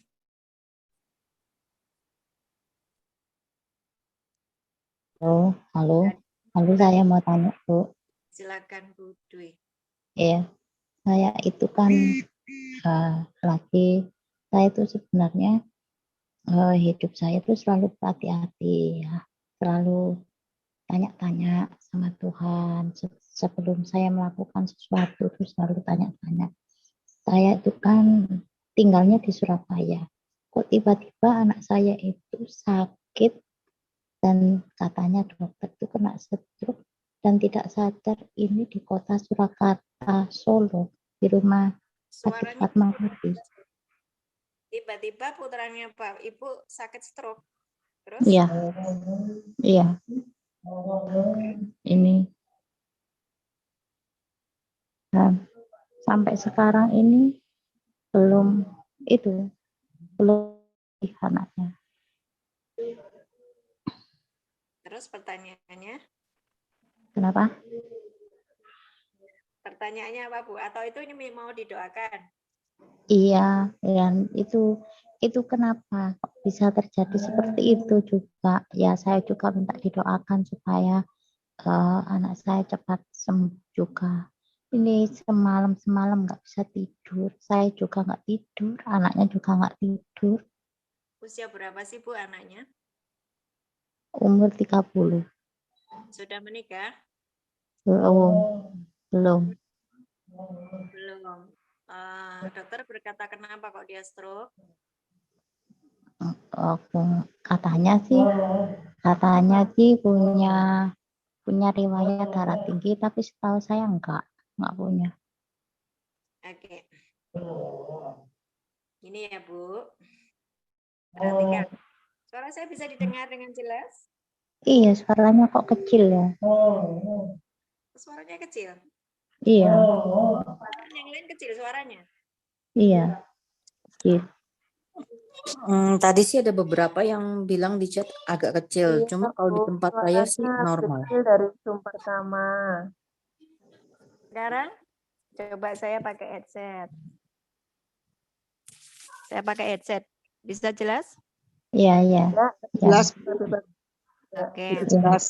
Halo, saya mau tanya, Bu. Silakan Bu Dwi. Iya, saya itu kan saya itu sebenarnya hidup saya itu selalu berhati-hati ya, selalu tanya-tanya sama Tuhan. Sebelum saya melakukan sesuatu itu selalu tanya-tanya. Saya itu kan tinggalnya di Surabaya. Kok tiba-tiba anak saya itu sakit dan katanya dokter itu kena stroke dan tidak sadar ini di kota Surakarta, Solo, di rumah sakit Fatmawati. Tiba-tiba putranya Pak Ibu sakit stroke. Terus? Iya. Iya. Ini. Nah, sampai sekarang ini belum anaknya. Terus pertanyaannya? Kenapa? Pertanyaannya apa Bu? Atau itu ini mau didoakan? Iya, dan itu kenapa kok bisa terjadi seperti itu juga? Ya saya juga minta didoakan supaya anak saya cepat sembuh juga. Ini semalam nggak bisa tidur. Saya juga nggak tidur, anaknya juga nggak tidur. Usia berapa sih Bu anaknya? Umur 30. Sudah menikah? Belum. Dokter berkata kenapa kok dia stroke? Katanya sih punya riwayat darah tinggi, tapi setahu saya enggak punya. Oke. Ini ya Bu. Perhatikan. Suara saya bisa didengar dengan jelas? Iya, suaranya kok kecil ya. Suaranya kecil? Iya. Yang lain kecil suaranya? Iya. Kecil. Tadi sih ada beberapa yang bilang di chat agak kecil. Iya, Cuma kalau di tempat saya sih normal. Kecil dari Zoom pertama. Sekarang coba saya pakai headset. Saya pakai headset. Bisa jelas? Iya. Ya, jelas. Oke. Jelas.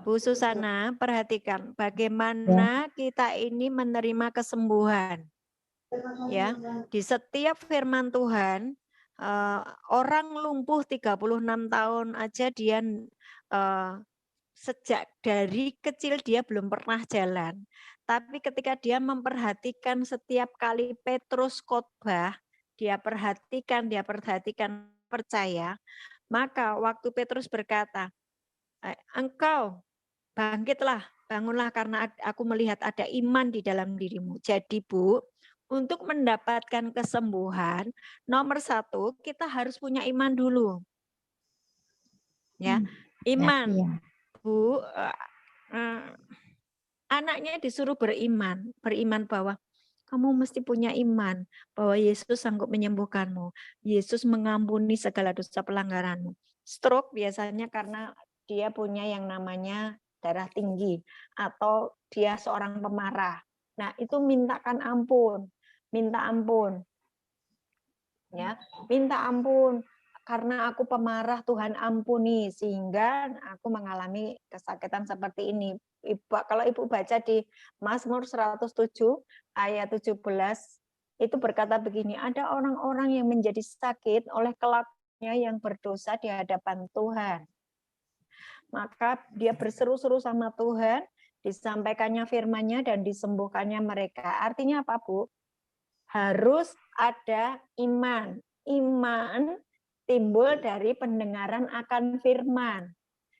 Bu Susana, perhatikan bagaimana kita ini menerima kesembuhan. Ya, di setiap firman Tuhan, orang lumpuh 36 tahun aja dia sejak dari kecil dia belum pernah jalan. Tapi ketika dia memperhatikan setiap kali Petrus khotbah, dia perhatikan, percaya, maka waktu Petrus berkata, engkau bangkitlah, bangunlah karena aku melihat ada iman di dalam dirimu. Jadi Bu, untuk mendapatkan kesembuhan, nomor satu kita harus punya iman dulu. Ya, iman. Ya. Bu, anaknya disuruh beriman bahwa kamu mesti punya iman bahwa Yesus sanggup menyembuhkanmu. Yesus mengampuni segala dosa pelanggaranmu. Stroke biasanya karena dia punya yang namanya darah tinggi atau dia seorang pemarah. Nah, itu minta ampun. Ya, minta ampun. Karena aku pemarah, Tuhan ampuni, sehingga aku mengalami kesakitan seperti ini. Kalau Ibu baca di Mazmur 107 ayat 17, itu berkata begini, ada orang-orang yang menjadi sakit oleh kelakuannya yang berdosa di hadapan Tuhan. Maka dia berseru-seru sama Tuhan, disampaikannya firman-Nya dan disembuhkannya mereka. Artinya apa, Bu? Harus ada iman. Iman timbul dari pendengaran akan firman.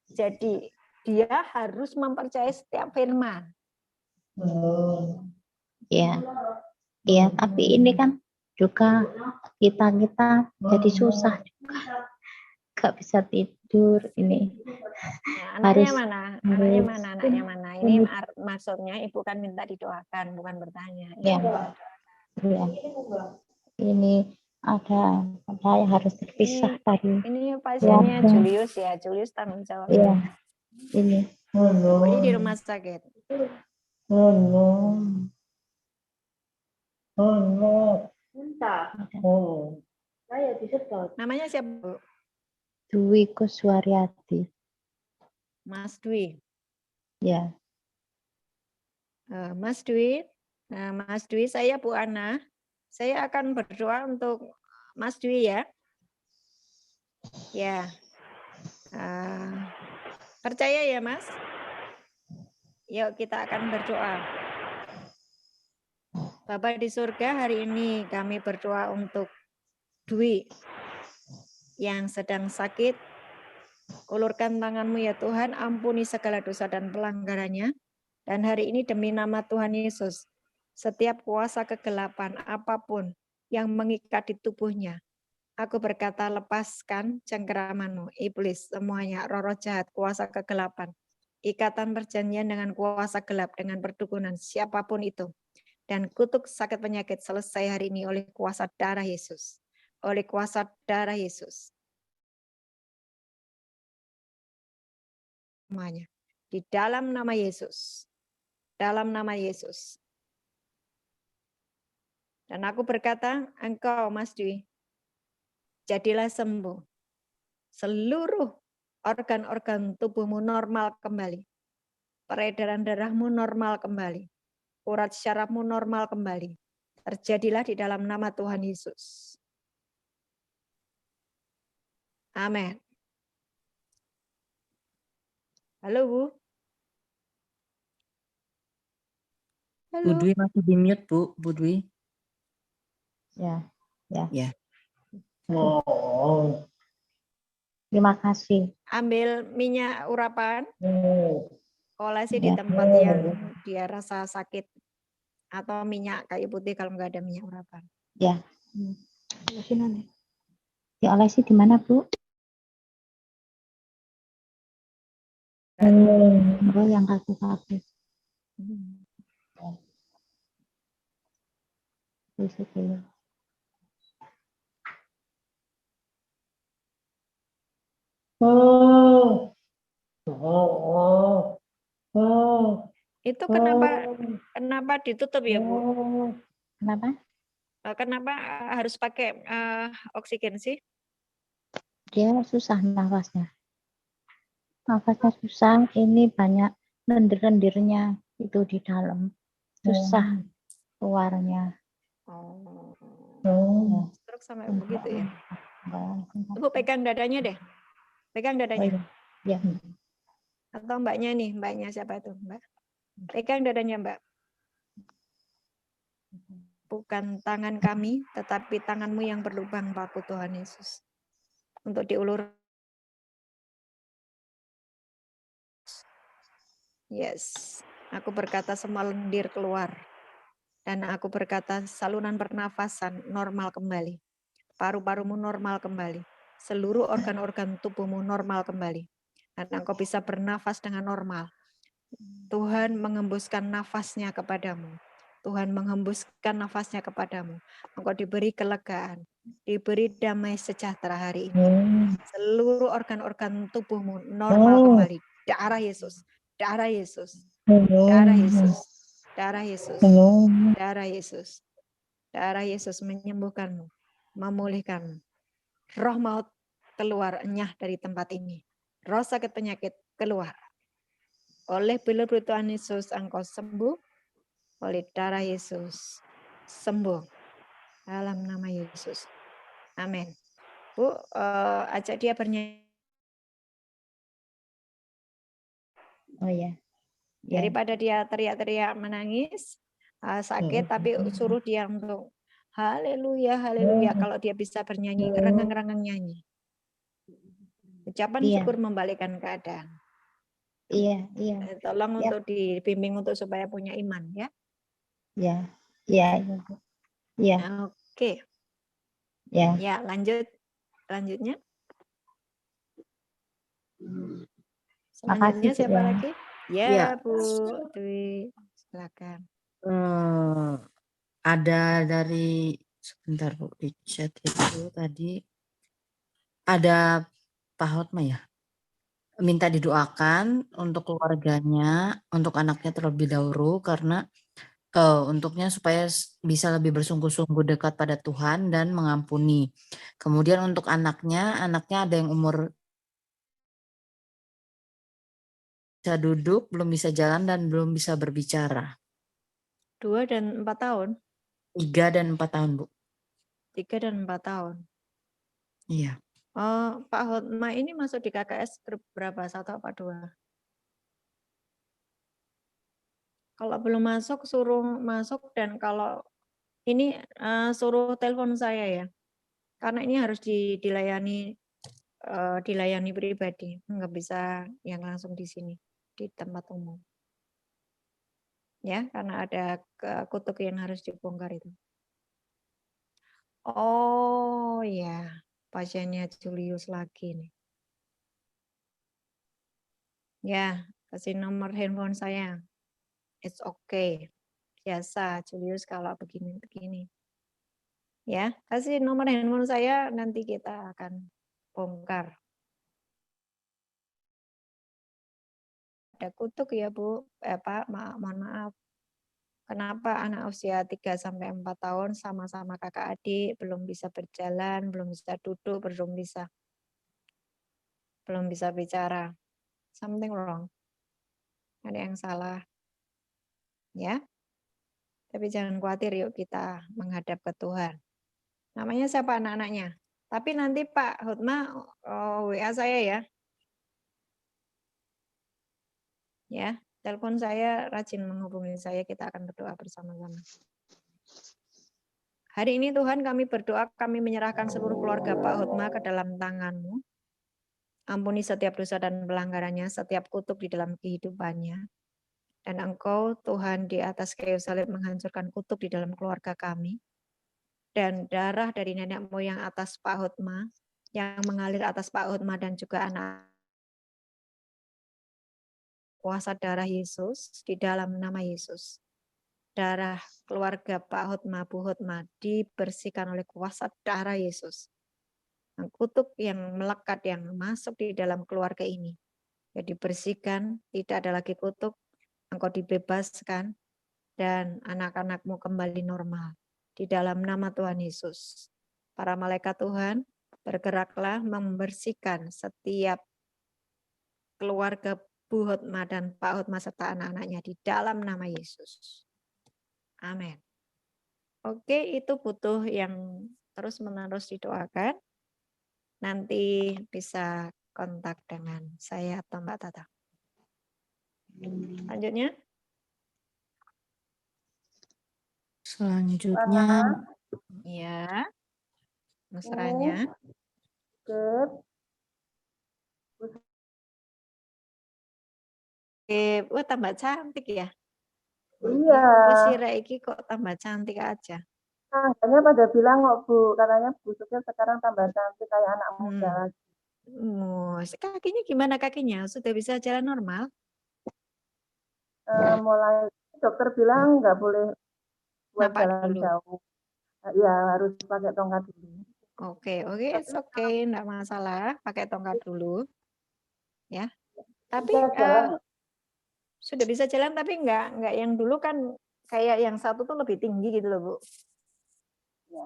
Jadi dia harus mempercayai setiap firman. Iya, iya. Tapi ini kan juga kita jadi susah juga, nggak bisa tidur ini. Anaknya mana? Anaknya mana? Ini maksudnya Ibu kan minta didoakan, bukan bertanya. Ya, ya. Ini ada saya harus terpisah tadi. Ini pasiennya Julius ya, Julius tanggung jawab. Iya, ini. Ini di rumah sakit. Namanya siapa, Bu? Dwi Kuswaryadi. Mas Dwi. Ya. Mas Dwi, saya Bu Ana. Saya akan berdoa untuk Mas Dwi ya. Ya. Percaya ya Mas? Yuk kita akan berdoa. Bapa di surga, hari ini kami berdoa untuk Dwi yang sedang sakit. Ulurkan tangan-Mu ya Tuhan, ampuni segala dosa dan pelanggarannya. Dan hari ini demi nama Tuhan Yesus, setiap kuasa kegelapan apapun yang mengikat di tubuhnya, aku berkata lepaskan cengkeraman-Mu, iblis, semuanya, roh-roh jahat, kuasa kegelapan, ikatan perjanjian dengan kuasa gelap, dengan perdukunan, siapapun itu. Dan kutuk sakit penyakit selesai hari ini oleh kuasa darah Yesus. Oleh kuasa darah Yesus. Semuanya. Di dalam nama Yesus. Dalam nama Yesus. Dan aku berkata, engkau Mas Dwi, jadilah sembuh. Seluruh organ-organ tubuhmu normal kembali. Peredaran darahmu normal kembali. Urat syarafmu normal kembali. Terjadilah di dalam nama Tuhan Yesus. Amin. Halo Bu. Halo. Bu Dwi masih di mute Bu Dwi. Ya, ya. Ya. Terima kasih. Ambil minyak urapan. Olesi di tempat yang dia rasa sakit. Atau minyak kayu putih kalau nggak ada minyak urapan. Ya. Diolesi di mana, Bu? Oh, yang kaku-kaku. Bisa dulu. Itu kenapa ditutup ya Bu? Kenapa? Kenapa harus pakai oksigen sih? Dia susah nafasnya. Nafasnya susah, ini banyak lendir-lendirnya itu di dalam. Susah keluarnya. Stroke sampai begitu ya? Ibu pegang dadanya deh. Pegang dadanya. Ya. Atau mbaknya nih, mbaknya siapa itu? Mbak. Pegang dadanya mbak. Bukan tangan kami, tetapi tanganmu yang berlubang paku Tuhan Yesus. Untuk diulur. Yes. Aku berkata semua lendir keluar. Dan aku berkata saluran pernafasan normal kembali. Paru-parumu normal kembali. Seluruh organ-organ tubuhmu normal kembali. Dan engkau bisa bernafas dengan normal. Tuhan mengembuskan nafasnya kepadamu. Tuhan menghembuskan nafasnya kepadamu. Engkau diberi kelegaan, diberi damai sejahtera hari ini. Seluruh organ-organ tubuhmu normal kembali. Darah Yesus, darah Yesus, darah Yesus, darah Yesus, darah Yesus, darah Yesus menyembuhkanmu, memulihkanmu. Roh maut keluar, enyah dari tempat ini. Roh sakit penyakit keluar. Oleh bilur Tuhan Yesus engkau sembuh. Oleh darah Yesus sembuh dalam nama Yesus. Amin. Bu, ajak dia bernyanyi. Oh ya. Daripada dia teriak-teriak menangis, sakit, tapi suruh dia untuk haleluya, haleluya. Kalau dia bisa bernyanyi, renggang-renggang nyanyi. Ucapan syukur membalikkan keadaan. Iya. Tolong untuk dibimbing untuk supaya punya iman ya. Iya. Oke. Ya, lanjutnya. Selanjutnya siapa lagi? Ya, Bu Dwi, silakan. Ada dari sebentar Bu di chat itu tadi ada Pak Hotma ya. Minta didoakan untuk keluarganya, untuk anaknya terlebih dahulu karena untuknya supaya bisa lebih bersungguh-sungguh dekat pada Tuhan dan mengampuni. Kemudian untuk anaknya ada yang umur bisa duduk, belum bisa jalan dan belum bisa berbicara. 2 dan 4 tahun? 3 dan 4 tahun, Bu. 3 dan 4 tahun. Iya. Oh, Pak Hotma ini masuk di KKS grup berapa? 1 apa 2? Kalau belum masuk, suruh masuk, dan kalau ini suruh telepon saya ya. Karena ini harus dilayani pribadi, nggak bisa yang langsung di sini, di tempat umum. Ya, karena ada kutuk yang harus dibongkar itu. Oh ya, pasiennya Julius lagi nih. Ya, kasih nomor handphone saya. It's okay. Biasa Julius kalau begini-begini. Ya, kasih nomor handphone saya, nanti kita akan bongkar. Ada kutuk ya Bu, Pak, mohon maaf. Kenapa anak usia 3-4 tahun sama-sama kakak adik, belum bisa berjalan, belum bisa duduk, belum bisa bicara. Something wrong. Ada yang salah. Ya. Tapi jangan khawatir, yuk kita menghadap ke Tuhan. Namanya siapa anak-anaknya? Tapi nanti Pak Hotma WA saya ya. Ya, telepon saya, rajin menghubungi saya, kita akan berdoa bersama-sama. Hari ini Tuhan kami berdoa, kami menyerahkan seluruh keluarga Pak Hotma ke dalam tangan-Mu. Ampuni setiap dosa dan pelanggarannya, setiap kutuk di dalam kehidupannya. Dan Engkau Tuhan di atas kayu salib menghancurkan kutuk di dalam keluarga kami. Dan darah dari nenek moyang atas Pak Hotma, yang mengalir atas Pak Hotma dan juga anak, kuasa darah Yesus di dalam nama Yesus. Darah keluarga Pak Hotma, Bu Hotma dibersihkan oleh kuasa darah Yesus. Kutuk yang melekat, yang masuk di dalam keluarga ini, ya dibersihkan, tidak ada lagi kutuk, engkau dibebaskan, dan anak-anakmu kembali normal. Di dalam nama Tuhan Yesus. Para malaikat Tuhan, bergeraklah membersihkan setiap keluarga Bu Hotma dan Pak Hotma serta anak-anaknya di dalam nama Yesus. Amin. Oke, itu butuh yang terus-menerus didoakan. Nanti bisa kontak dengan saya atau Mbak Tata. Selanjutnya. Selanjutnya, Ya. Mesranya. Wah, tambah cantik ya. Iya. Si Raiki kok tambah cantik aja. Tangganya pada bilang kok Bu, katanya Bu Sukir sekarang tambah cantik kayak anak muda lagi. Kakinya gimana kakinya? Sudah bisa jalan normal? Mulai dokter bilang nggak boleh buat Napak jalan dulu. jauh. Ya harus pakai tongkat dulu. Oke, it's okay, enggak masalah, pakai tongkat dulu. Ya. Tapi sudah bisa jalan tapi enggak yang dulu kan kayak yang satu tuh lebih tinggi gitu loh, Bu. Ya.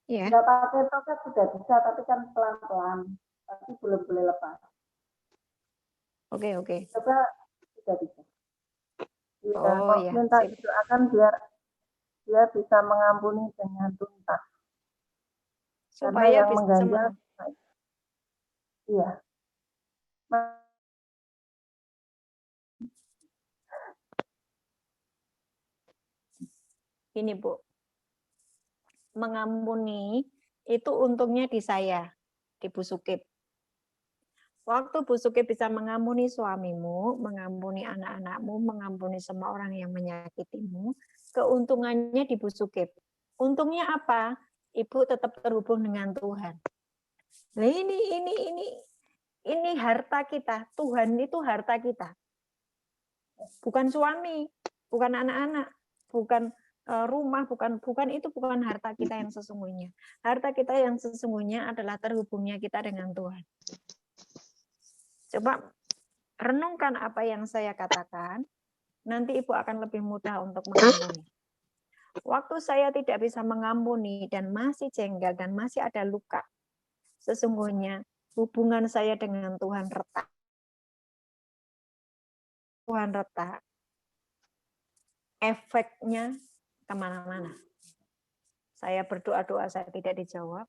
Iya. Enggak pakai tongkat sudah bisa, tapi kan pelan-pelan. Tapi belum boleh lepas. Oke. Coba sudah bisa. Ya, Oh ya. minta didoakan biar dia bisa mengampuni dengan tuntas. Supaya yang bisa mengganjal. Iya. Ini Bu, mengampuni itu untungnya di saya, di Bu Sukip. Waktu Bu Sukip bisa mengampuni suamimu, mengampuni anak-anakmu, mengampuni semua orang yang menyakitimu, keuntungannya di Bu Sukip. Untungnya apa? Ibu tetap terhubung dengan Tuhan. Nah ini harta kita. Tuhan itu harta kita. Bukan suami, bukan anak-anak, bukan rumah, bukan itu bukan harta kita yang sesungguhnya. Harta kita yang sesungguhnya adalah terhubungnya kita dengan Tuhan. Coba renungkan apa yang saya katakan, nanti Ibu akan lebih mudah untuk mengampuni. Waktu saya tidak bisa mengampuni dan masih jengkel dan masih ada luka, sesungguhnya hubungan saya dengan Tuhan retak. Tuhan retak. Efeknya kemana-mana. Saya berdoa-doa saya tidak dijawab.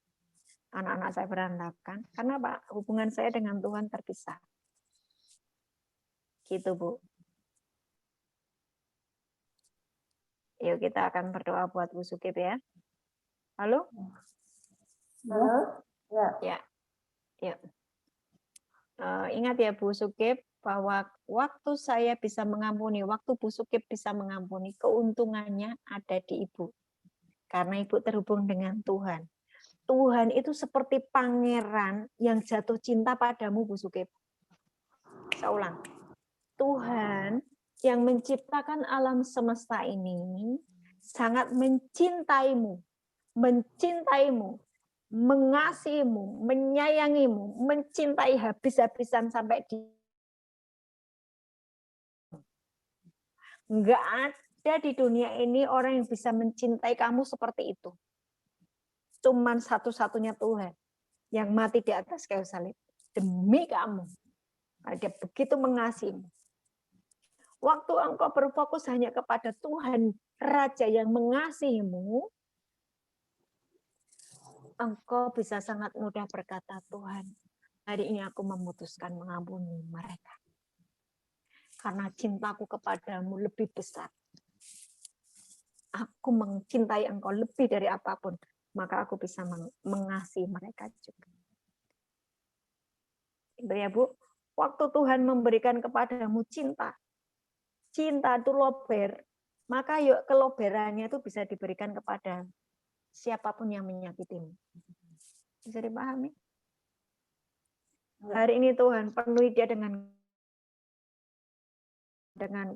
Anak-anak saya berantakan. Karena Pak, hubungan saya dengan Tuhan terpisah. Gitu Bu. Yuk kita akan berdoa buat Bu Sukip ya. Halo? Halo? Ya. Ya. Ingat ya Bu Sukip, bahwa waktu saya bisa mengampuni, waktu Bu Sukip bisa mengampuni, keuntungannya ada di Ibu. Karena Ibu terhubung dengan Tuhan. Tuhan itu seperti pangeran yang jatuh cinta padamu, Bu Sukip. Saya ulang. Tuhan yang menciptakan alam semesta ini sangat mencintaimu, mengasihimu, menyayangimu, mencintai habis-habisan sampai di enggak ada di dunia ini orang yang bisa mencintai kamu seperti itu. Cuman satu-satunya Tuhan yang mati di atas kayu salib demi kamu. Dia begitu mengasihimu. Waktu engkau berfokus hanya kepada Tuhan, Raja yang mengasihimu, engkau bisa sangat mudah berkata, Tuhan, hari ini aku memutuskan mengampuni mereka. Karena cintaku kepadamu lebih besar. Aku mencintai engkau lebih dari apapun, maka aku bisa mengasihi mereka juga. Ya Bu, waktu Tuhan memberikan kepadamu cinta itu lober, maka yuk keloberannya itu bisa diberikan kepada siapapun yang menyakitimu. Bisa dipahami? Hari ini Tuhan penuhi dia dengan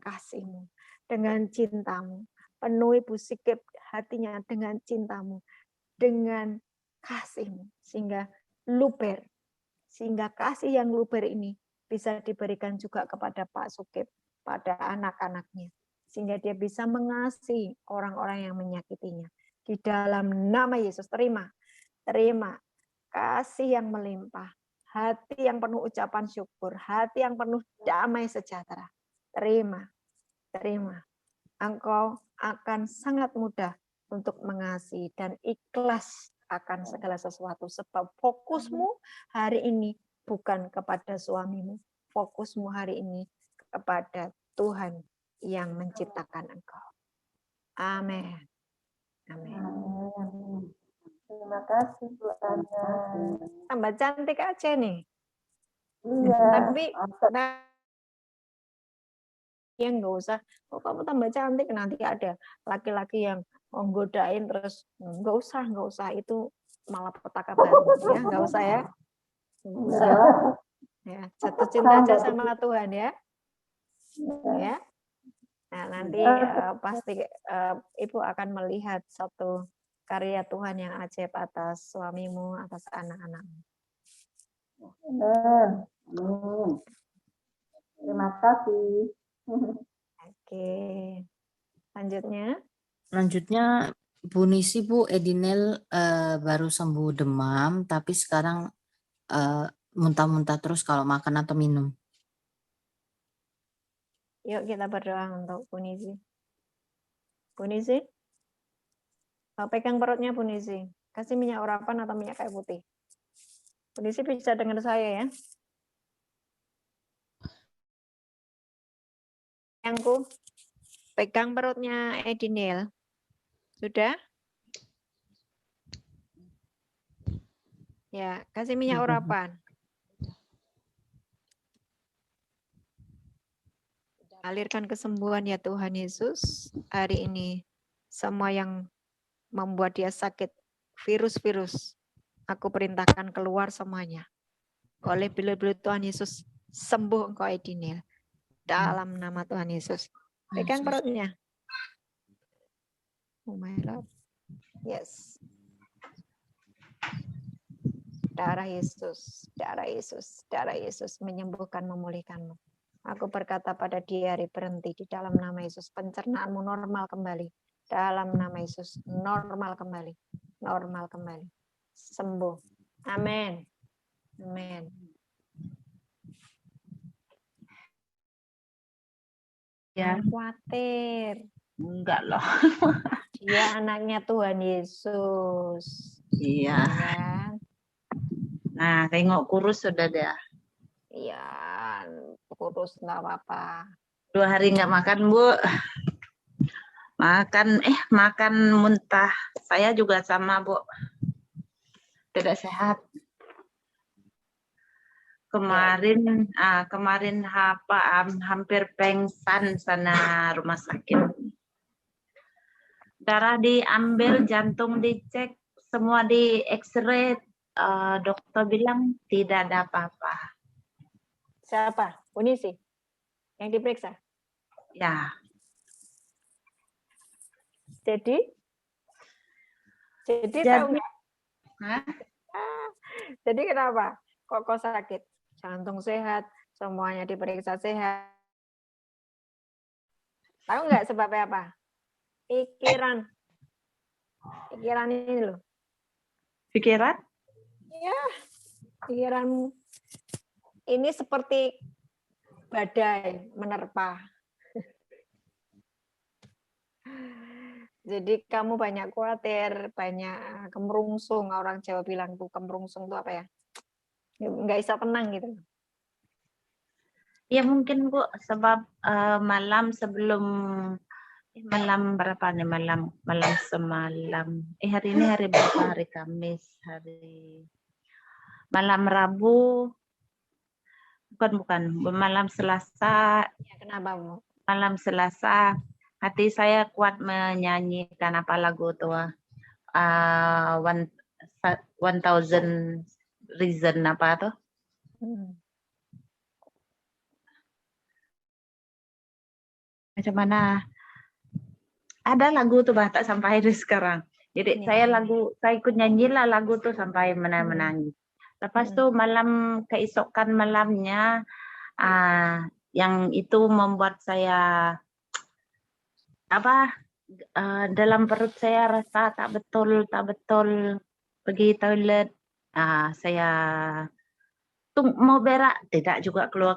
kasih-Mu, dengan cinta-Mu. Penuhi Bu Sukip hatinya dengan cinta-Mu, dengan kasih-Mu, sehingga luber, sehingga kasih yang luber ini bisa diberikan juga kepada Pak Sukip, pada anak-anaknya, sehingga dia bisa mengasihi orang-orang yang menyakitinya. Di dalam nama Yesus, terima kasih yang melimpah, hati yang penuh ucapan syukur, hati yang penuh damai sejahtera. Terima. Engkau akan sangat mudah untuk mengasihi dan ikhlas akan segala sesuatu, sebab fokusmu hari ini bukan kepada suamimu, fokusmu hari ini kepada Tuhan yang menciptakan engkau. Amin. Amin. Terima kasih Bu Ana. Tambah cantik aja nih. Iya. Tapi yang nggak usah, oh kamu tambah cantik, nanti ada laki-laki yang menggodain terus nggak usah itu malah petaka baru ya, nggak usah ya. Ya, jatuh cinta aja sama Tuhan ya. Ya. Nah, nanti pasti Ibu akan melihat satu karya Tuhan yang ajaib atas suamimu, atas anak-anakmu. Terima kasih. Oke. Selanjutnya Bu Nisi, Bu Edinel baru sembuh demam, tapi sekarang muntah-muntah terus kalau makan atau minum. yuk kita berdoa untuk Bu Nisi. Bu Nisi, pegang perutnya Bu Nisi. Kasih minyak urapan atau minyak kayu putih. Bu Nisi bisa dengar saya ya? Yangku, pegang perutnya Edinel. Sudah? Ya, kasih minyak urapan. Alirkan kesembuhan ya Tuhan Yesus. Hari ini semua yang membuat dia sakit, virus-virus, aku perintahkan keluar semuanya. Oleh bela-bela Tuhan Yesus, sembuh engkau Edinel. Dalam nama Tuhan Yesus. Pegang perutnya. Oh my Lord. Yes. Darah Yesus, darah Yesus, darah Yesus menyembuhkan, memulihkanmu. Aku berkata pada dia, hari berhenti di dalam nama Yesus. Pencernaanmu normal kembali. Dalam nama Yesus, normal kembali. Normal kembali. Sembuh. Amin. Amin. Ya. Khawatir. Enggak loh. Dia anaknya Tuhan Yesus. Iya. Kan? Nah, tengok kurus sudah dia. Iya, kurus nggak apa-apa. 2 hari nggak makan, Bu. Makan muntah. Saya juga sama, Bu. Tidak sehat. Kemarin hampir pengsan sana rumah sakit. Darah diambil, jantung dicek, semua di X-ray. Dokter bilang tidak ada apa-apa. Siapa? Bu Nisi? Yang diperiksa? Ya. Jadi tahu nggak? Jadi kenapa? Kok sakit? Jantung sehat, semuanya diperiksa sehat. Tahu nggak sebabnya apa? Pikiran. Pikiran ini loh. Pikiran? Iya. Pikiranmu. Ini seperti badai menerpa. Jadi kamu banyak khawatir, banyak kemerungsung. Orang Jawa bilang tuh kemerungsung itu apa ya? Nggak bisa tenang gitu. Ya mungkin Bu, sebab malam sebelum malam berapa nih malam semalam. Hari ini hari berapa? Hari Kamis, malam Rabu. Bukan malam Selasa. Ya, kenapa Bu? Malam Selasa hati saya kuat menyanyikan apa lagu tuh? 1000 Reason apa tuh? Macam mana? Ada lagu tuh tak sampai hari sekarang. Jadi saya ikut nyanyilah lagu tuh sampai menangis. Lepas tuh malam keesokan malamnya yang itu membuat saya dalam perut saya rasa tak betul pergi toilet. Saya tuh mau berak tidak juga keluar.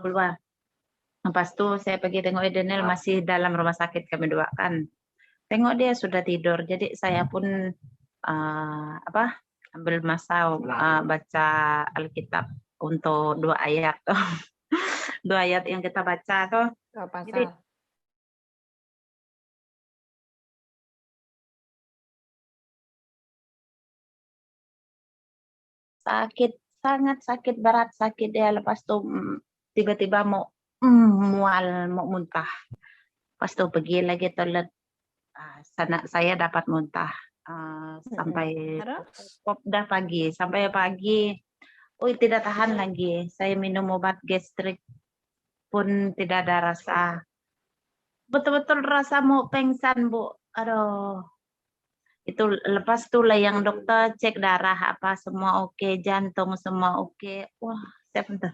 Lepas tu saya pergi tengok Edinel masih dalam rumah sakit kami doakan. Tengok dia sudah tidur. Jadi saya pun ambil masa baca Alkitab untuk 2 ayat. 2 ayat yang kita baca tuh. Pasal. Sakit, sangat sakit, berat sakit ya. Lepas tuh tiba-tiba mau mual, mau muntah. Pas tuh pergi lagi toilet, saya dapat muntah sampai udah pagi, sampai pagi. Oh, tidak tahan lagi. Saya minum obat gastrik pun tidak ada rasa. Betul-betul rasa mau pingsan, Bu. Aduh. Itu lepas tuh lah yang dokter cek darah apa semua oke, jantung semua oke. Wah, saya bentar.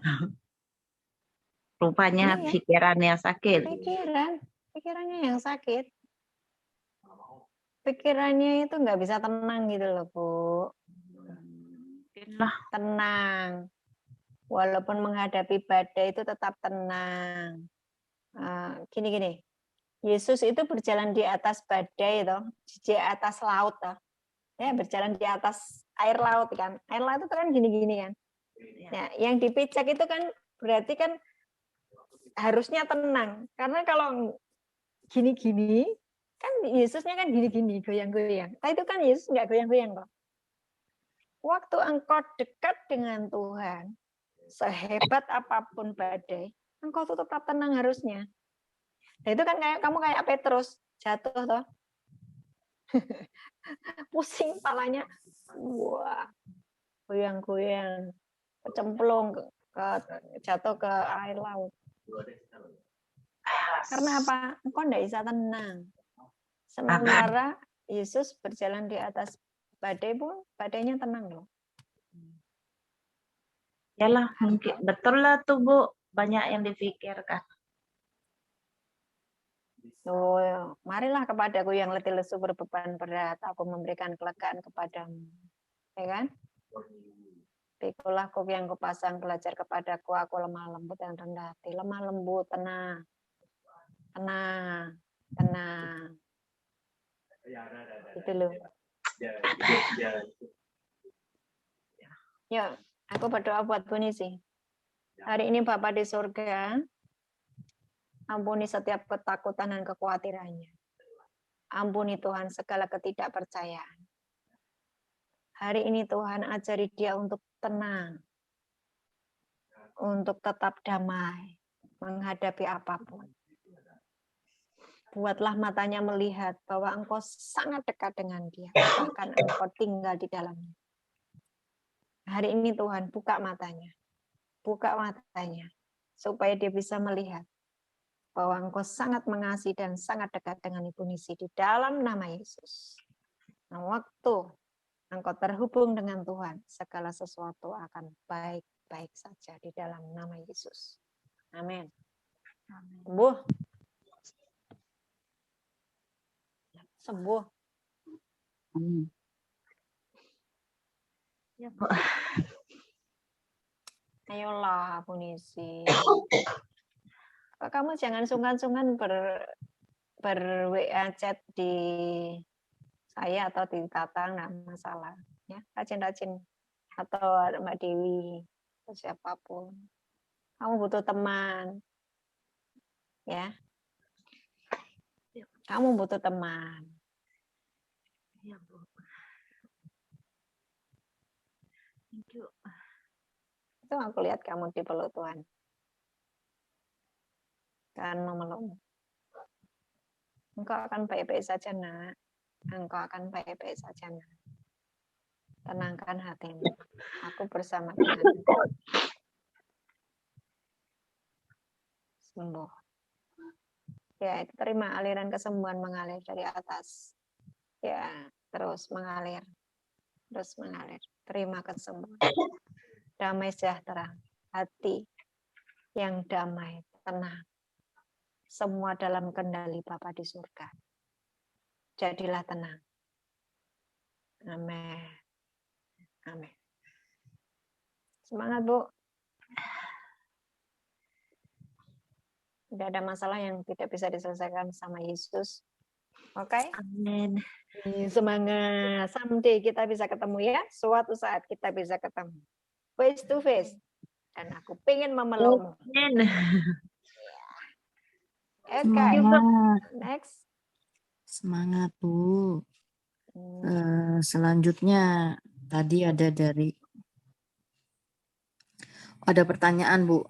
Rupanya Iya. pikirannya sakit. Pikirannya yang sakit. Pikirannya itu nggak bisa tenang gitu loh, Bu. Tenang. Walaupun menghadapi badai itu tetap tenang. Gini. Yesus itu berjalan di atas badai, di atas laut, ya berjalan di atas air laut kan. Air laut itu kan gini-gini kan. Ya, yang dipijak itu kan berarti kan harusnya tenang. Karena kalau gini-gini, kan Yesusnya kan gini-gini, goyang-goyang. Nah, itu kan Yesus nggak goyang-goyang kok. Waktu engkau dekat dengan Tuhan, sehebat apapun badai, engkau tetap tenang harusnya. Nah, itu kan kamu kayak Petrus jatuh toh. Pusing palanya. Wah. Goyang-goyang, kecemplung jatuh ke air laut. Karena apa? Engkau enggak bisa tenang. Sementara Yesus berjalan di atas badai pun badainya tenang loh. Yalah, mungkin betul lah tuh, Bu. Banyak yang dipikirkan. Oh, marilah kepadaku yang letih lesu berbeban berat, aku memberikan kelegaan kepadamu. Ya kan? Pikulah kuk yang kupasang, belajar kepadaku, aku lemah lembut dan rendah hati. Lemah lembut, tenang. Tenang. Itu loh. Yuk, aku berdoa buat Bu Nisi. Hari ini Bapa di surga, ampuni setiap ketakutan dan kekhawatirannya. Ampuni Tuhan segala ketidakpercayaan. Hari ini Tuhan ajari dia untuk tenang, untuk tetap damai, menghadapi apapun. Buatlah matanya melihat bahwa engkau sangat dekat dengan dia, bahkan engkau tinggal di dalamnya. Hari ini Tuhan buka matanya, supaya dia bisa melihat bahwa engkau sangat mengasihi dan sangat dekat dengan Ibu Nisi di dalam nama Yesus. Nah, waktu engkau terhubung dengan Tuhan, segala sesuatu akan baik-baik saja di dalam nama Yesus. Amin. Sembuh. Ya, Bu. Ayolah, Bu Nisi. Kamu jangan sungkan-sungkan ber-WA chat di saya atau di Tatang, nggak masalah. Ya, rajin-rajin. Atau Mbak Dewi, atau siapapun. Kamu butuh teman. Ya. Kamu butuh teman. Ya, Bu. Thank you. Itu aku lihat kamu di peluk Tuhan. Kan memelukmu. Engkau akan baik-baik saja, Nak. Engkau akan baik-baik saja, Nak. Tenangkan hatimu. Aku bersama denganmu. Sembuh. Ya, terima aliran kesembuhan mengalir dari atas. Ya, terus mengalir. Terus mengalir. Terima kesembuhan. Damai sejahtera. Hati yang damai, tenang. Semua dalam kendali Bapa di surga. Jadilah tenang. Amin. Amin. Semangat, Bu. Tidak ada masalah yang tidak bisa diselesaikan sama Yesus. Oke? Amin. Semangat. Someday kita bisa ketemu ya. Suatu saat kita bisa ketemu. Face to face. Dan aku pengen memelukmu. Amin. Okay, Semangat. next. Semangat, Bu. Selanjutnya tadi ada pertanyaan, Bu.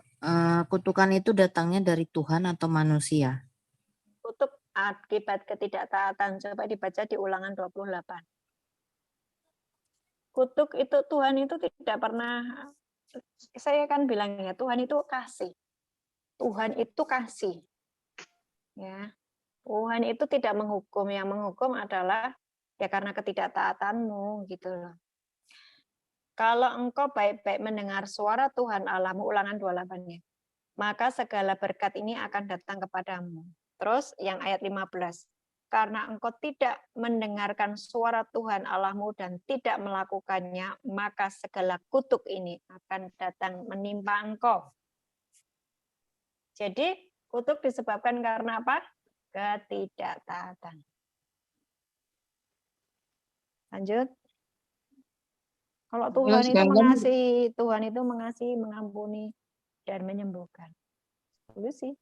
Kutukan itu datangnya dari Tuhan atau manusia? Kutuk akibat ketidaktaatan. Coba dibaca di Ulangan 28. Kutuk itu Tuhan itu tidak pernah, saya kan bilangnya Tuhan itu kasih. Tuhan itu kasih. Ya. Tuhan itu tidak menghukum, yang menghukum adalah ya karena ketidaktaatanmu gitu loh. Kalau engkau baik-baik mendengar suara Tuhan Allahmu, Ulangan 28-nya, maka segala berkat ini akan datang kepadamu. Terus yang ayat 15. Karena engkau tidak mendengarkan suara Tuhan Allahmu dan tidak melakukannya, maka segala kutuk ini akan datang menimpa engkau. Jadi kutuk disebabkan karena apa? Ketidaktaatan. Lanjut. Kalau Tuhan itu mengasihi, Tuhan itu mengasihi, mengampuni, dan menyembuhkan. Itu sih.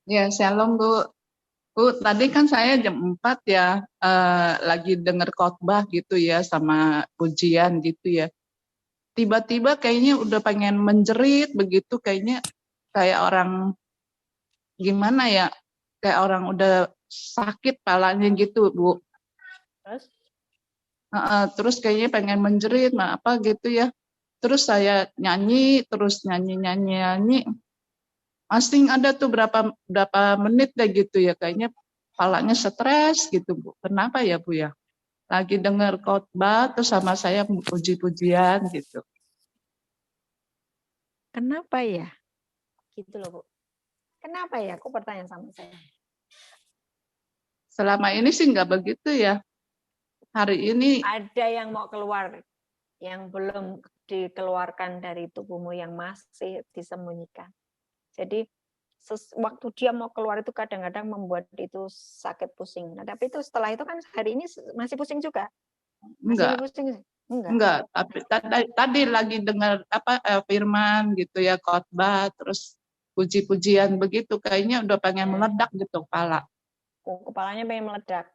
Ya, shalom Bu. Bu, tadi kan saya jam 4 ya, lagi dengar khotbah gitu ya, sama pujian gitu ya. Tiba-tiba kayaknya udah pengen menjerit begitu, kayaknya kayak orang, gimana ya, kayak orang udah sakit palanya gitu, Bu. Terus? Terus kayaknya pengen menjerit, apa gitu ya. Terus saya nyanyi, terus nyanyi. Masing ada tuh berapa menit deh gitu ya, kayaknya kepalanya stres gitu Bu. Kenapa ya Bu ya? Lagi dengar khotbah terus sama saya puji-pujian gitu. Kenapa ya? Gitu loh Bu. Kenapa ya? Aku pertanyaan sama saya. Selama ini sih nggak begitu ya. Hari ini ada yang mau keluar, yang belum dikeluarkan dari tubuhmu, yang masih disembunyikan. Jadi waktu dia mau keluar itu kadang-kadang membuat itu sakit pusing. Nah, tapi itu setelah itu kan hari ini masih pusing juga. Masih pusing? Enggak. Tapi tadi lagi dengar firman gitu ya, khotbah, terus puji-pujian begitu, kayaknya udah pengen meledak gitu kepala. Kepalanya pengen meledak.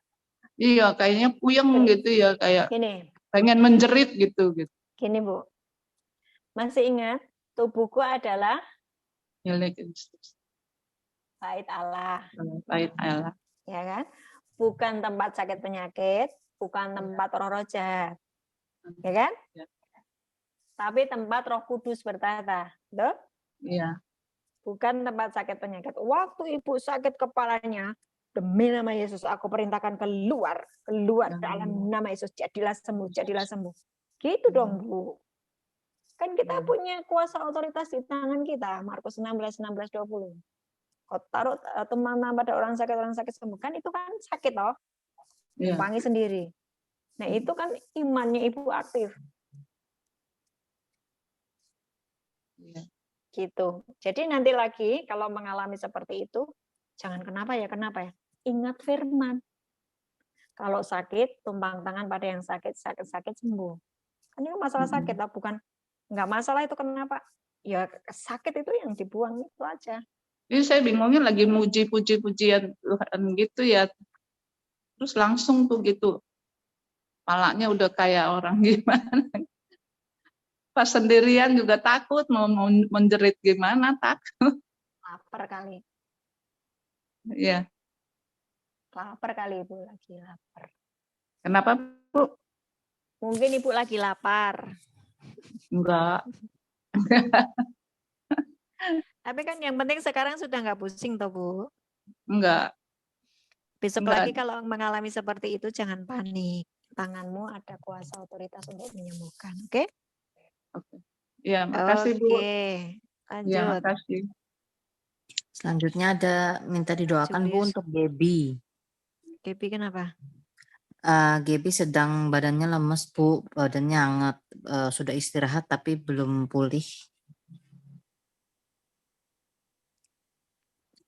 Iya, kayaknya puyeng gitu ya, kayak gini, pengen menjerit gitu. Gini Bu, masih ingat tubuhku adalah milik Kristus. Bait Allah. Bait Allah. Ya kan? Bukan tempat sakit penyakit, bukan tempat roh-roh jahat. Ya kan? Ya. Tapi tempat Roh Kudus bertata. Betul? Iya. Bukan tempat sakit penyakit. Waktu ibu sakit kepalanya, demi nama Yesus aku perintahkan keluar dalam nama Yesus, jadilah sembuh. Gitu dong Bu. Kan kita punya kuasa otoritas di tangan kita. Markus 16:20. Kau taruh teman pada orang sakit sembuh. Kan itu kan sakit toh. Panggil sendiri. Nah, itu kan imannya ibu aktif. Gitu. Jadi nanti lagi kalau mengalami seperti itu, jangan kenapa ya. Ingat firman. Kalau sakit, tumpang tangan pada yang sakit sembuh. Kan ini masalah sakit, bukan nggak masalah itu kenapa? Ya sakit itu yang dibuang itu aja. Jadi saya bingungnya lagi muji puji-pujian Tuhan gitu ya. Terus langsung tuh gitu. Palanya udah kayak orang gimana. Pas sendirian juga takut, mau menjerit gimana, takut. Lapar kali. Iya. Lapar kali Ibu, lagi lapar. Kenapa Bu? Mungkin Ibu lagi lapar. Enggak. Tapi kan yang penting sekarang sudah nggak pusing toh Bu? Enggak. Besok lagi kalau mengalami seperti itu jangan panik. Tanganmu ada kuasa otoritas untuk menyembuhkan, oke? Oke. Ya, makasih Bu. Oke, lanjut. Ya, makasih. Selanjutnya ada minta didoakan Bu untuk Gaby. Gaby kenapa? Gaby sedang badannya lemes Bu, badannya hangat, sudah istirahat tapi belum pulih.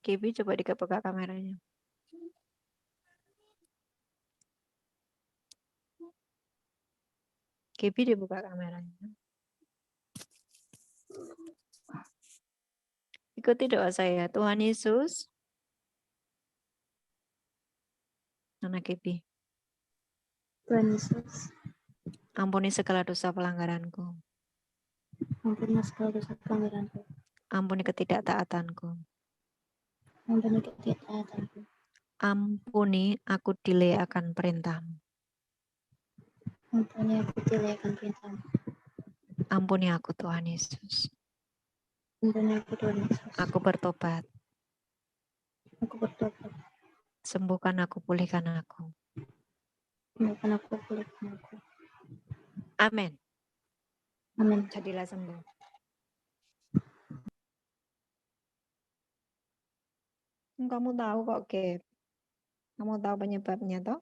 Gaby coba dibuka kameranya. Gaby dibuka kameranya. Ikuti doa saya. Tuhan Yesus, Anak Kipi. Tuhan Yesus, Ampuni segala dosa pelanggaranku. ampunilah segala dosa pelanggaranku. Ampuni ketidaktaatanku. Ampuni ketidaktaatanku. Ampuni aku delay akan perintahmu. Ampuni aku delay akan perintahmu. Ampuni aku Tuhan Yesus. Ampuni aku Tuhan Yesus. Aku bertobat. Aku bertobat. Sembuhkan aku, pulihkan aku. Sembuhkan aku, pulihkan aku. Amin. Amin. Jadilah sembuh. Kamu tahu kok, Gap. Kamu tahu penyebabnya, toh?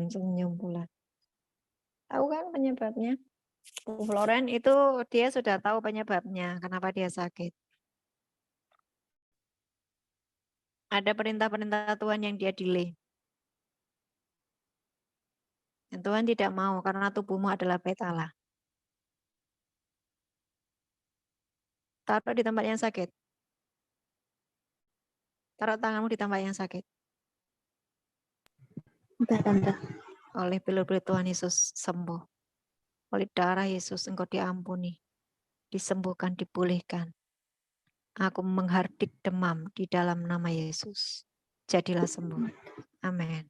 Senyum pula. Tahu kan penyebabnya? Bu Floren itu dia sudah tahu penyebabnya, kenapa dia sakit. Ada perintah-perintah Tuhan yang dia delay. Dan Tuhan tidak mau karena tubuhmu adalah bait Allah. Taruh di tempat yang sakit. Taruh tanganmu di tempat yang sakit. Udah, Tante. Oleh pilur-pilur Tuhan Yesus sembuh. Oleh darah Yesus engkau diampuni. Disembuhkan, dipulihkan. Aku menghardik demam di dalam nama Yesus. Jadilah sembuh. Amin.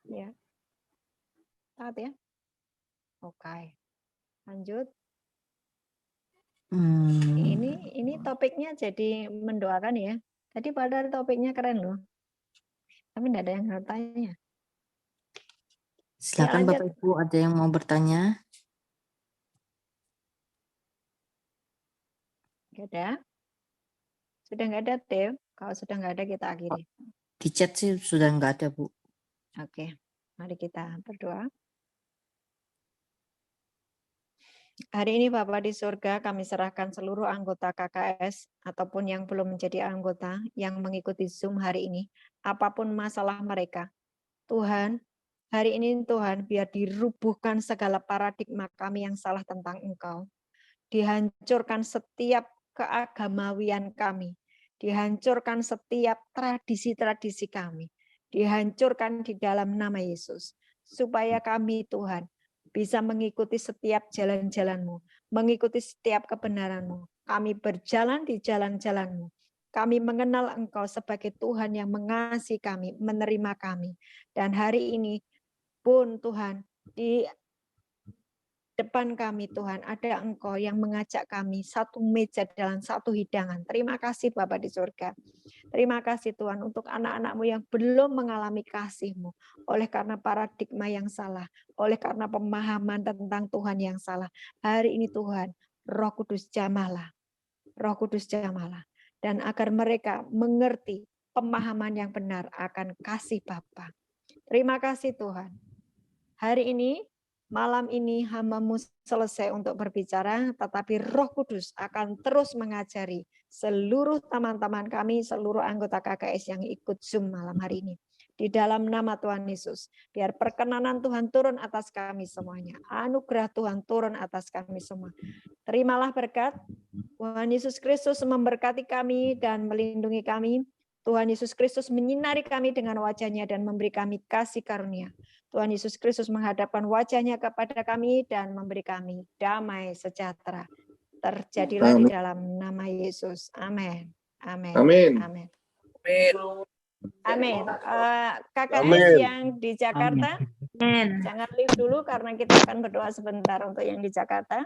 Ya. Taat ya. Oke. Lanjut. Ini topiknya jadi mendoakan ya. Tadi pada topiknya keren loh. Tapi tidak ada yang bertanya. Silakan Bapak Ibu, ada yang mau bertanya? Nggak ada? Sudah nggak ada, Dev? Kalau sudah nggak ada, kita akhiri. Di chat sih sudah nggak ada, Bu. Oke, mari kita berdoa. Hari ini Bapak di surga, kami serahkan seluruh anggota KKS ataupun yang belum menjadi anggota yang mengikuti Zoom hari ini, apapun masalah mereka. Tuhan, hari ini Tuhan, biar dirubuhkan segala paradigma kami yang salah tentang Engkau. Dihancurkan setiap keagamawian kami. Dihancurkan setiap tradisi-tradisi kami. Dihancurkan di dalam nama Yesus. Supaya kami Tuhan bisa mengikuti setiap jalan-jalan-Mu, mengikuti setiap kebenaran-Mu. Kami berjalan di jalan-jalan-Mu. Kami mengenal Engkau sebagai Tuhan yang mengasihi kami, menerima kami. Dan hari ini pun Tuhan, di depan kami Tuhan, ada Engkau yang mengajak kami satu meja dalam satu hidangan. Terima kasih Bapa di surga. Terima kasih Tuhan untuk anak-anak-Mu yang belum mengalami kasih-Mu. Oleh karena paradigma yang salah. Oleh karena pemahaman tentang Tuhan yang salah. Hari ini Tuhan, Roh Kudus jamahlah. Roh Kudus jamahlah. Dan agar mereka mengerti pemahaman yang benar akan kasih Bapa. Terima kasih Tuhan. Hari ini, malam ini hamba-Mu selesai untuk berbicara, tetapi Roh Kudus akan terus mengajari seluruh teman-teman kami, seluruh anggota KKS yang ikut Zoom malam hari ini. Di dalam nama Tuhan Yesus, biar perkenanan Tuhan turun atas kami semuanya. Anugerah Tuhan turun atas kami semua. Terimalah berkat. Tuhan Yesus Kristus memberkati kami dan melindungi kami. Tuhan Yesus Kristus menyinari kami dengan wajah-Nya dan memberi kami kasih karunia. Tuhan Yesus Kristus menghadapkan wajah-Nya kepada kami dan memberi kami damai sejahtera. Terjadilah di dalam nama Yesus. Amin. Amin. Amin. Amin. Amin. KKS yang di Jakarta, jangan leave dulu karena kita akan berdoa sebentar untuk yang di Jakarta.